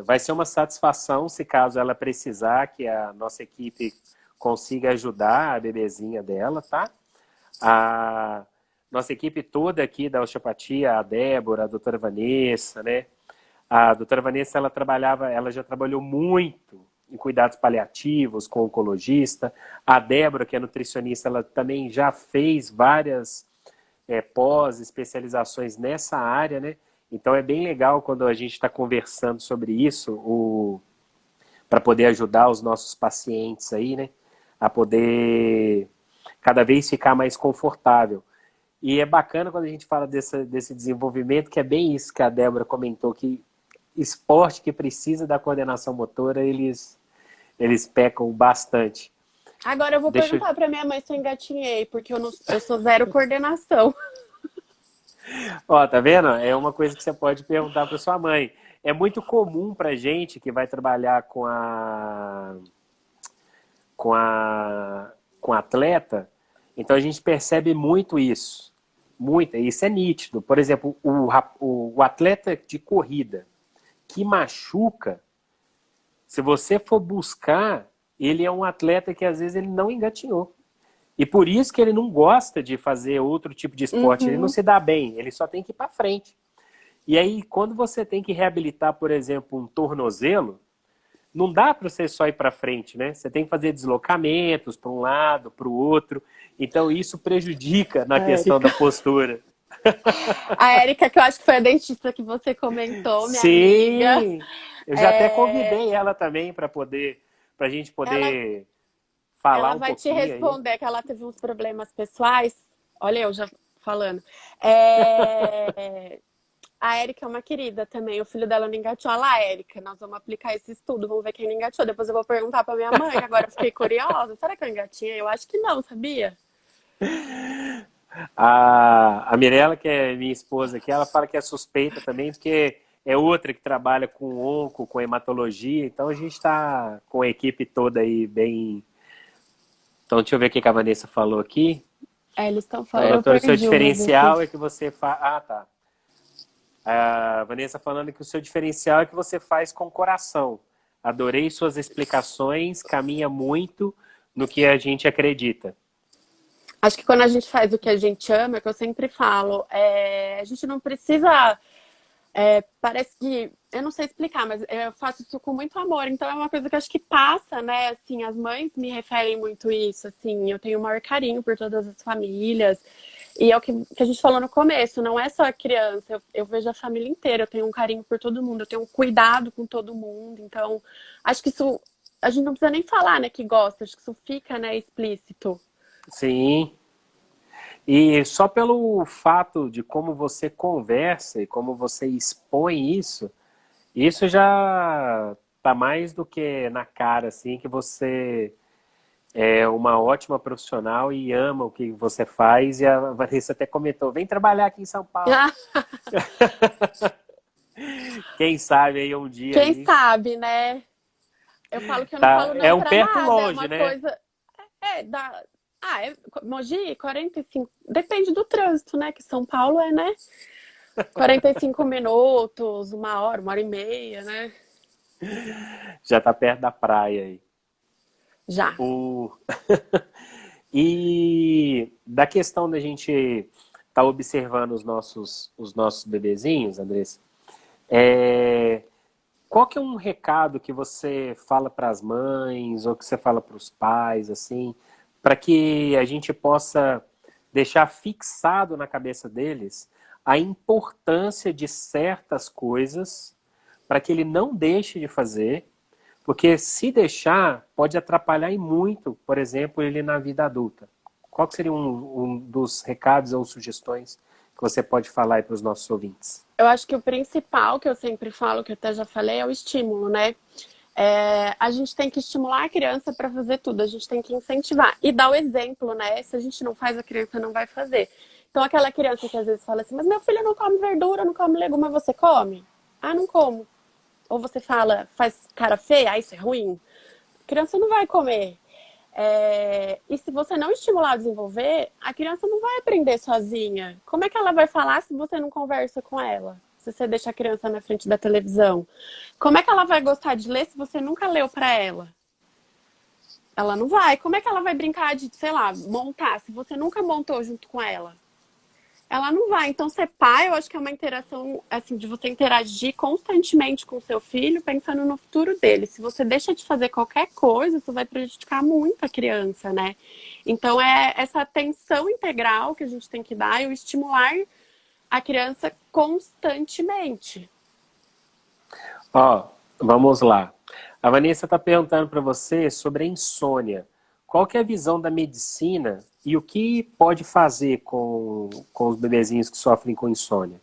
vai ser uma satisfação se caso ela precisar que a nossa equipe consiga ajudar a bebezinha dela, tá? A nossa equipe toda aqui da osteopatia, a Débora, a doutora Vanessa, né? A doutora Vanessa, ela já trabalhou muito em cuidados paliativos com oncologista. A Débora, que é nutricionista, ela também já fez várias pós-especializações nessa área, né? Então é bem legal quando a gente está conversando sobre isso, para poder ajudar os nossos pacientes aí, né? A poder cada vez ficar mais confortável. E é bacana quando a gente fala desse desenvolvimento, que é bem isso que a Débora comentou, que esporte que precisa da coordenação motora, eles pecam bastante. Agora eu vou Deixa eu... perguntar para minha mãe se eu engatinhei, porque eu sou zero coordenação. Ó, tá vendo? É uma coisa que você pode perguntar para sua mãe. É muito comum pra gente que vai trabalhar com a com atleta, então a gente percebe muito isso. Muito, isso é nítido. Por exemplo, o atleta de corrida que machuca, se você for buscar, ele é um atleta que às vezes ele não engatinhou. E por isso que ele não gosta de fazer outro tipo de esporte, ele não Uhum. se dá bem, ele só tem que ir para frente. E aí, quando você tem que reabilitar, por exemplo, um tornozelo, não dá para você só ir para frente, né? Você tem que fazer deslocamentos para um lado, para o outro. Então, isso prejudica na questão da Érica. postura. A Érica, que eu acho que foi a dentista que você comentou, minha amiga. Sim! Eu já até É, convidei ela também para a gente ela, poder falar ela um vai te pouquinho aí. responder que ela teve uns problemas pessoais. Olha, eu já falando. É, A Érica é uma querida também. O filho dela não engateou. Olha lá, Érica, nós vamos aplicar esse estudo. Vamos ver quem não engateou. Depois eu vou perguntar pra minha mãe. Agora eu fiquei curiosa. Será que eu engatinhei? Eu acho que não, sabia? A Mirella, que é minha esposa aqui, ela fala que é suspeita também, porque é outra que trabalha com onco, com hematologia, então a gente está com a equipe toda aí bem. Então, deixa eu ver o que a Vanessa falou aqui. Eles estão Então, falando. Eu doutor, o seu perdi o meus aqui. diferencial é que você faz. Ah, tá. A Vanessa falando que o seu diferencial é que você faz com coração. Adorei suas explicações, caminha muito no que a gente acredita. Acho que quando a gente faz o que a gente ama, é que eu sempre falo, a gente não precisa. Parece que. Eu não sei explicar, mas eu faço isso com muito amor. Então é uma coisa que eu acho que passa, né? Assim, as mães me referem muito isso. Assim, eu tenho o maior carinho por todas as famílias. E é o que a gente falou no começo, não é só a criança, eu vejo a família inteira, eu tenho um carinho por todo mundo, eu tenho um cuidado com todo mundo, então acho que isso, a gente não precisa nem falar, né, que gosta, acho que isso fica, né, explícito. Sim. E só pelo fato de como você conversa e como você expõe isso, isso já tá mais do que na cara, assim, que você é uma ótima profissional e ama o que você faz. E a Vanessa até comentou, vem trabalhar aqui em São Paulo. Quem sabe aí um dia Quem aí. sabe, né? Eu falo que eu não Tá, falo é não um pra perto nada, é longe, uma né? coisa. É, da. Ah, Mogi, 45. Depende do trânsito, né? Que São Paulo é, né? 45 minutos, uma hora e meia, né? Já tá perto da praia aí. Já. O... E da questão da gente estar observando os nossos bebezinhos, Andressa, é, qual que é um recado que você fala para as mães ou que você fala para os pais, assim, para que a gente possa deixar fixado na cabeça deles a importância de certas coisas para que ele não deixe de fazer, porque se deixar pode atrapalhar e muito, por exemplo, ele na vida adulta. Qual que seria um dos recados ou sugestões que você pode falar aí para os nossos ouvintes? Eu acho que o principal que eu sempre falo, que eu até já falei, é o estímulo, né? É, a gente tem que estimular a criança para fazer tudo, a gente tem que incentivar e dar o exemplo, né? Se a gente não faz, a criança não vai fazer. Então, aquela criança que às vezes fala assim, mas meu filho não come verdura, não come legume, mas você come? Ah, não como. Ou você fala, faz cara feia, ah, isso é ruim. A criança não vai comer. É, e se você não estimular a desenvolver, a criança não vai aprender sozinha. Como é que ela vai falar se você não conversa com ela? Se você deixa a criança na frente da televisão? Como é que ela vai gostar de ler se você nunca leu para ela? Ela não vai. Como é que ela vai brincar de, sei lá, montar se você nunca montou junto com ela? Ela não vai. Então, ser pai, eu acho que é uma interação, assim, de você interagir constantemente com o seu filho, pensando no futuro dele. Se você deixa de fazer qualquer coisa, isso vai prejudicar muito a criança, né? Então, é essa atenção integral que a gente tem que dar e o estimular a criança constantemente. Ó, vamos lá. A Vanessa está perguntando para você sobre a insônia. Qual que é a visão da medicina e o que pode fazer com os bebezinhos que sofrem com insônia?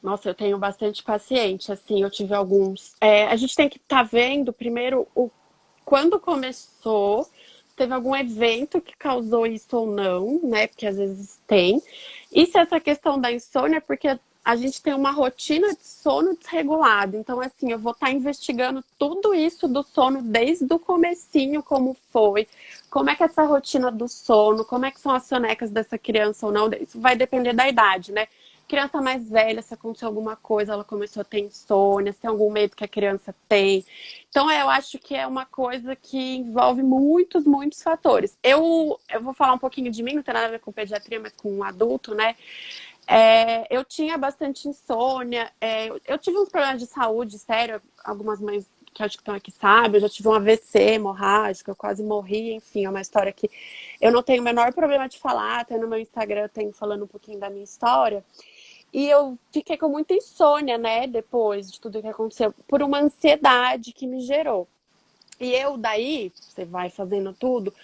Nossa, eu tenho bastante paciente, assim, eu tive alguns. É, a gente tem que estar vendo primeiro quando começou, teve algum evento que causou isso ou não, né? Porque às vezes tem. E se essa questão da insônia é porque a gente tem uma rotina de sono desregulado. Então, assim, eu vou estar investigando tudo isso do sono desde o comecinho, como foi, como é que é essa rotina do sono, como é que são as sonecas dessa criança ou não. Isso vai depender da idade, né? Criança mais velha, se aconteceu alguma coisa, ela começou a ter insônia, se tem algum medo que a criança tem. Então, eu acho que é uma coisa que envolve muitos, muitos fatores. Eu vou falar um pouquinho de mim, não tem nada a ver com pediatria, mas com um adulto, né? É, eu tinha bastante insônia, eu tive uns problemas de saúde, sério, algumas mães que acho que estão aqui sabem, eu já tive um AVC hemorrágico, eu quase morri, enfim, é uma história que eu não tenho o menor problema de falar, até no meu Instagram eu tenho falando um pouquinho da minha história. E eu fiquei com muita insônia, né, depois de tudo que aconteceu, por uma ansiedade que me gerou. E eu daí, você vai fazendo tudo,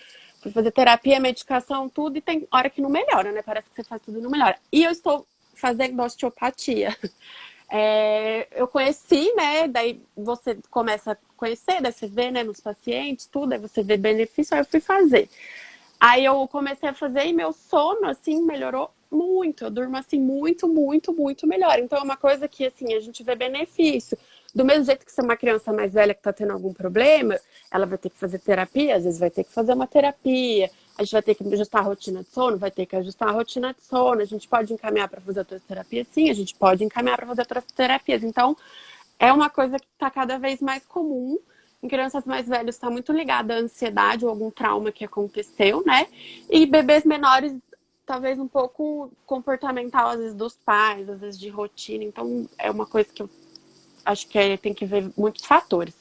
fui fazer terapia, medicação, tudo, e tem hora que não melhora, né? Parece que você faz tudo e não melhora. E eu estou fazendo osteopatia. É, eu conheci, né? Daí você começa a conhecer, daí você vê, né, nos pacientes, tudo, aí você vê benefício, aí eu fui fazer. Aí eu comecei a fazer e meu sono, assim, melhorou muito. Eu durmo, assim, muito, muito, muito melhor. Então é uma coisa que, assim, a gente vê benefício. Do mesmo jeito que se é uma criança mais velha que tá tendo algum problema, ela vai ter que fazer terapia, às vezes vai ter que fazer uma terapia. A gente vai ter que ajustar a rotina de sono, vai ter que ajustar a rotina de sono. A gente pode encaminhar para fazer outras terapias, sim, a gente pode encaminhar para fazer outras terapias. Então, é uma coisa que está cada vez mais comum. Em crianças mais velhas está muito ligada à ansiedade ou algum trauma que aconteceu, né? E bebês menores, talvez um pouco comportamental, às vezes, dos pais, às vezes de rotina. Então, é uma coisa que eu acho que tem que ver muitos fatores.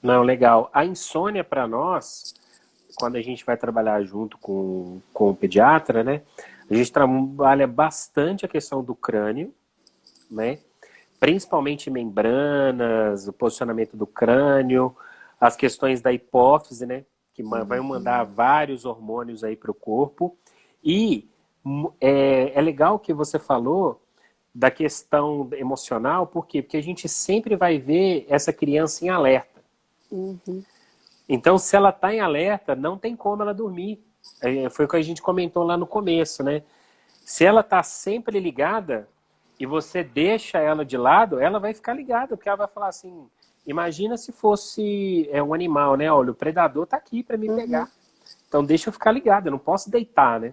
Não, legal. A insônia para nós quando a gente vai trabalhar junto com o pediatra, né? A gente trabalha bastante a questão do crânio, né? Principalmente membranas, o posicionamento do crânio, as questões da hipófise, né? Que vai mandar vários hormônios aí para o corpo. E é legal que você falou da questão emocional, por quê? Porque a gente sempre vai ver essa criança em alerta. Uhum. Então, se ela está em alerta, não tem como ela dormir. Foi o que a gente comentou lá no começo, né? Se ela está sempre ligada e você deixa ela de lado, ela vai ficar ligada, porque ela vai falar assim, imagina se fosse um animal, né? Olha, o predador está aqui para me pegar. Então, deixa eu ficar ligada, eu não posso deitar, né?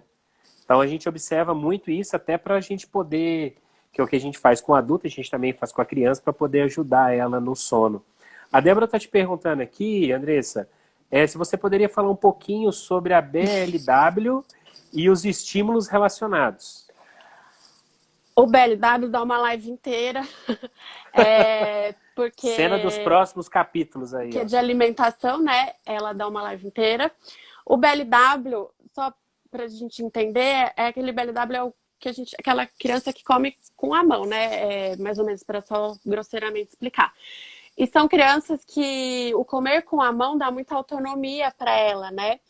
Então, a gente observa muito isso até para a gente poder, que é o que a gente faz com o adulto, a gente também faz com a criança, para poder ajudar ela no sono. A Débora está te perguntando aqui, Andressa, se você poderia falar um pouquinho sobre a BLW e os estímulos relacionados. O BLW dá uma live inteira, porque... Cena dos próximos capítulos aí. Que é ó. de alimentação, né? Ela dá uma live inteira. O BLW, só pra gente entender, é aquele BLW é o que a gente, aquela criança que come com a mão, né? Mais ou menos, para só grosseiramente explicar. E são crianças que o comer com a mão dá muita autonomia para ela, né?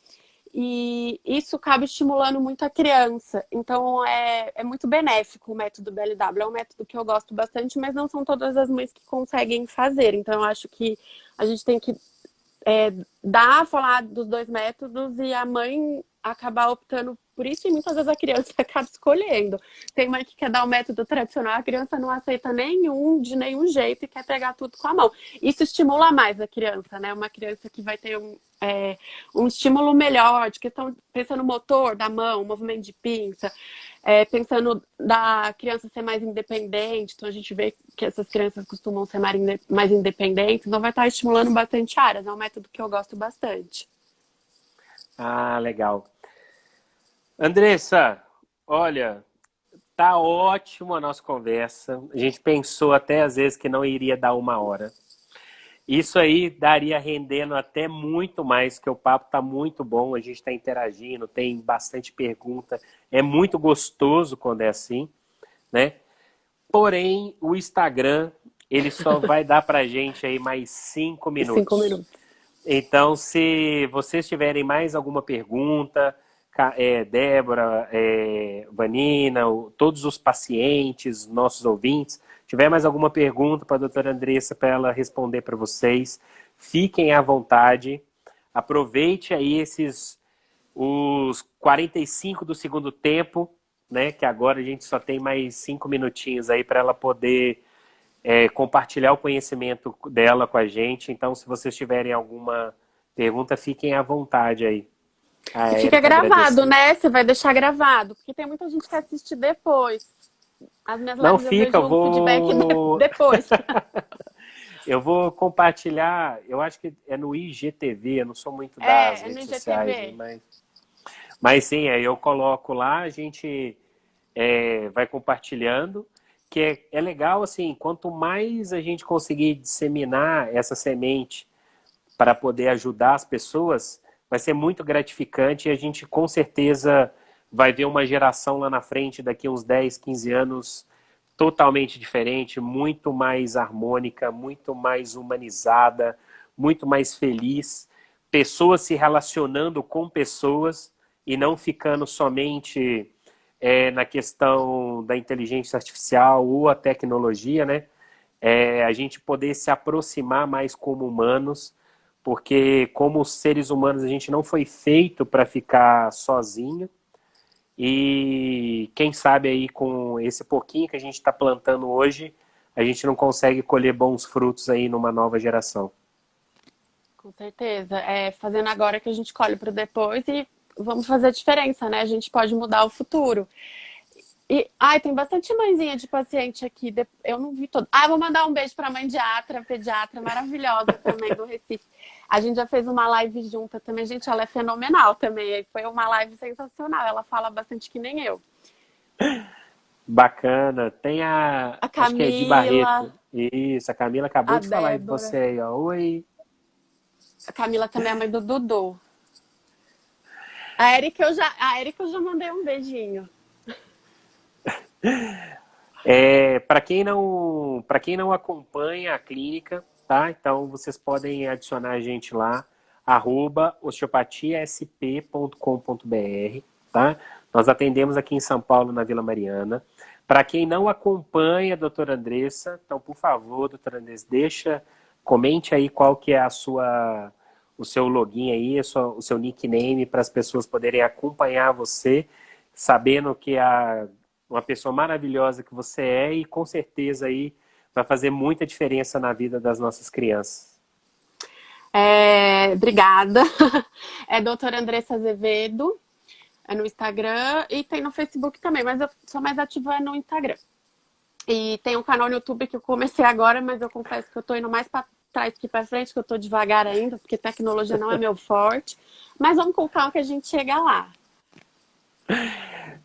E isso acaba estimulando muito a criança. Então, é muito benéfico o método BLW. É um método que eu gosto bastante, mas não são todas as mães que conseguem fazer. Então, eu acho que a gente tem que falar dos dois métodos e a mãe acabar optando por isso, e muitas vezes a criança acaba escolhendo. Tem mãe que quer dar o método tradicional, a criança não aceita de nenhum jeito e quer pegar tudo com a mão. Isso estimula mais a criança, né? Uma criança que vai ter um estímulo melhor, de questão, pensando no motor da mão, movimento de pinça, pensando da criança ser mais independente. Então a gente vê que essas crianças costumam ser mais independentes, então vai estar estimulando bastante áreas. É um método que eu gosto bastante. Ah, legal. Andressa, olha, tá ótimo a nossa conversa. A gente pensou até às vezes que não iria dar 1 hora. Isso aí daria rendendo até muito mais, que o papo tá muito bom, a gente está interagindo, tem bastante pergunta. É muito gostoso quando é assim, né? Porém, o Instagram, ele só vai dar pra gente aí mais 5 minutos. 5 minutos. Então, se vocês tiverem mais alguma pergunta, Débora, Vanina, todos os pacientes, nossos ouvintes, tiver mais alguma pergunta para a doutora Andressa para ela responder para vocês, fiquem à vontade. Aproveite aí os 45 do segundo tempo, né? Que agora a gente só tem mais 5 minutinhos aí para ela poder compartilhar o conhecimento dela com a gente. Então, se vocês tiverem alguma pergunta, fiquem à vontade aí. E fica gravado, né? Você vai deixar gravado, porque tem muita gente que assiste depois. As minhas Não lives fica, eu vejo o feedback depois. Eu vou compartilhar, eu acho que é no IGTV, eu não sou muito das redes sociais, mas sim, eu coloco lá, a gente vai compartilhando, que é legal, assim, quanto mais a gente conseguir disseminar essa semente para poder ajudar as pessoas, vai ser muito gratificante e a gente com certeza vai ver uma geração lá na frente, daqui uns 10, 15 anos, totalmente diferente, muito mais harmônica, muito mais humanizada, muito mais feliz, pessoas se relacionando com pessoas e não ficando somente na questão da inteligência artificial ou a tecnologia, né? A gente poder se aproximar mais como humanos, porque como seres humanos a gente não foi feito para ficar sozinho, e quem sabe aí com esse pouquinho que a gente está plantando hoje, a gente não consegue colher bons frutos aí numa nova geração. Com certeza. Fazendo agora que a gente colhe para depois e vamos fazer a diferença, né? A gente pode mudar o futuro. E, tem bastante mãezinha de paciente aqui. Eu não vi todo. Vou mandar um beijo para a mãe pediatra maravilhosa também do Recife. A gente já fez uma live junta também. Gente, ela é fenomenal também. Foi uma live sensacional. Ela fala bastante que nem eu. Bacana. Tem a Camila, acho que é de Barreto. Isso, a Camila acabou de falar aí de Débora. você aí, ó. Oi. A Camila também é a mãe do Dudu. A Erika eu já mandei um beijinho. Para quem não acompanha a clínica, tá? Então vocês podem adicionar a gente lá, @osteopatiasp.com.br, tá? Nós atendemos aqui em São Paulo, na Vila Mariana. Para quem não acompanha a doutora Andressa, então, por favor, doutora Andressa, comente aí qual que é o seu login aí, o seu nickname, para as pessoas poderem acompanhar você, sabendo que uma pessoa maravilhosa que você é e com certeza aí vai fazer muita diferença na vida das nossas crianças. Obrigada. É doutora Andressa Azevedo, é no Instagram e tem no Facebook também, mas eu sou mais ativa no Instagram. E tem um canal no YouTube que eu comecei agora, mas eu confesso que eu tô indo mais para trás que para frente, que eu tô devagar ainda, porque tecnologia não é meu forte. Mas vamos com calma que a gente chega lá.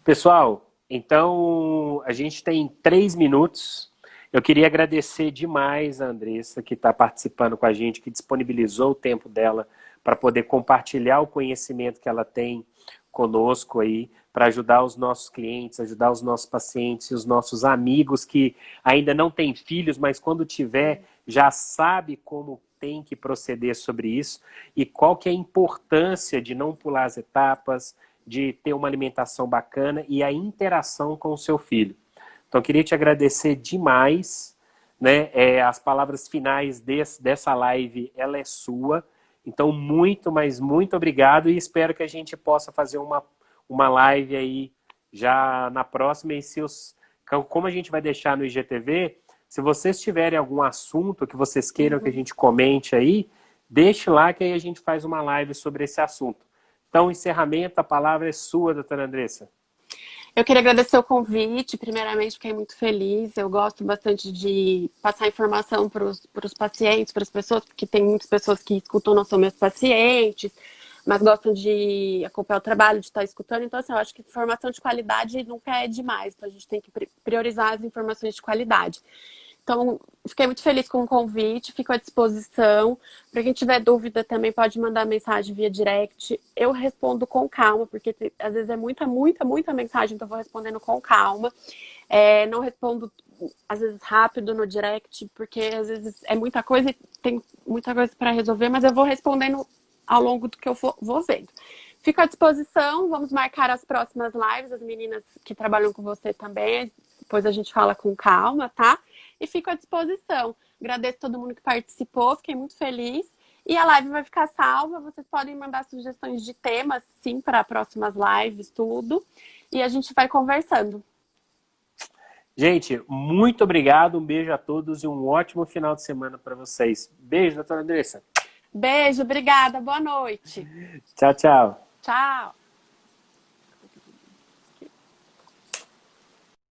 Pessoal, então a gente tem 3 minutos. Eu queria agradecer demais a Andressa, que está participando com a gente, que disponibilizou o tempo dela para poder compartilhar o conhecimento que ela tem conosco aí, para ajudar os nossos clientes, ajudar os nossos pacientes e os nossos amigos que ainda não têm filhos, mas quando tiver, já sabe como tem que proceder sobre isso e qual que é a importância de não pular as etapas, de ter uma alimentação bacana e a interação com o seu filho. Então, eu queria te agradecer demais, né? As palavras finais dessa live, ela é sua. Então, muito, mas muito obrigado e espero que a gente possa fazer uma live aí já na próxima. E como a gente vai deixar no IGTV, se vocês tiverem algum assunto que vocês queiram que a gente comente aí, deixe lá que aí a gente faz uma live sobre esse assunto. Então, encerramento, a palavra é sua, doutora Andressa. Eu queria agradecer o convite, primeiramente fiquei muito feliz, eu gosto bastante de passar informação para os pacientes, para as pessoas, porque tem muitas pessoas que escutam, não são meus pacientes, mas gostam de acompanhar o trabalho, de estar escutando, então assim, eu acho que informação de qualidade nunca é demais, então a gente tem que priorizar as informações de qualidade. Então, fiquei muito feliz com o convite, fico à disposição. Para quem tiver dúvida também pode mandar mensagem via direct. Eu respondo com calma, porque às vezes é muita, muita, muita mensagem, então eu vou respondendo com calma. Não respondo, às vezes, rápido no direct, porque às vezes é muita coisa e tem muita coisa para resolver, mas eu vou respondendo ao longo do que eu vou vendo. Fico à disposição, vamos marcar as próximas lives, as meninas que trabalham com você também, depois a gente fala com calma, tá? E fico à disposição. Agradeço todo mundo que participou, fiquei muito feliz. E a live vai ficar salva, vocês podem mandar sugestões de temas, sim, para próximas lives, tudo. E a gente vai conversando. Gente, muito obrigado, um beijo a todos e um ótimo final de semana para vocês. Beijo, doutora Andressa. Beijo, obrigada, boa noite. Tchau, tchau. Tchau.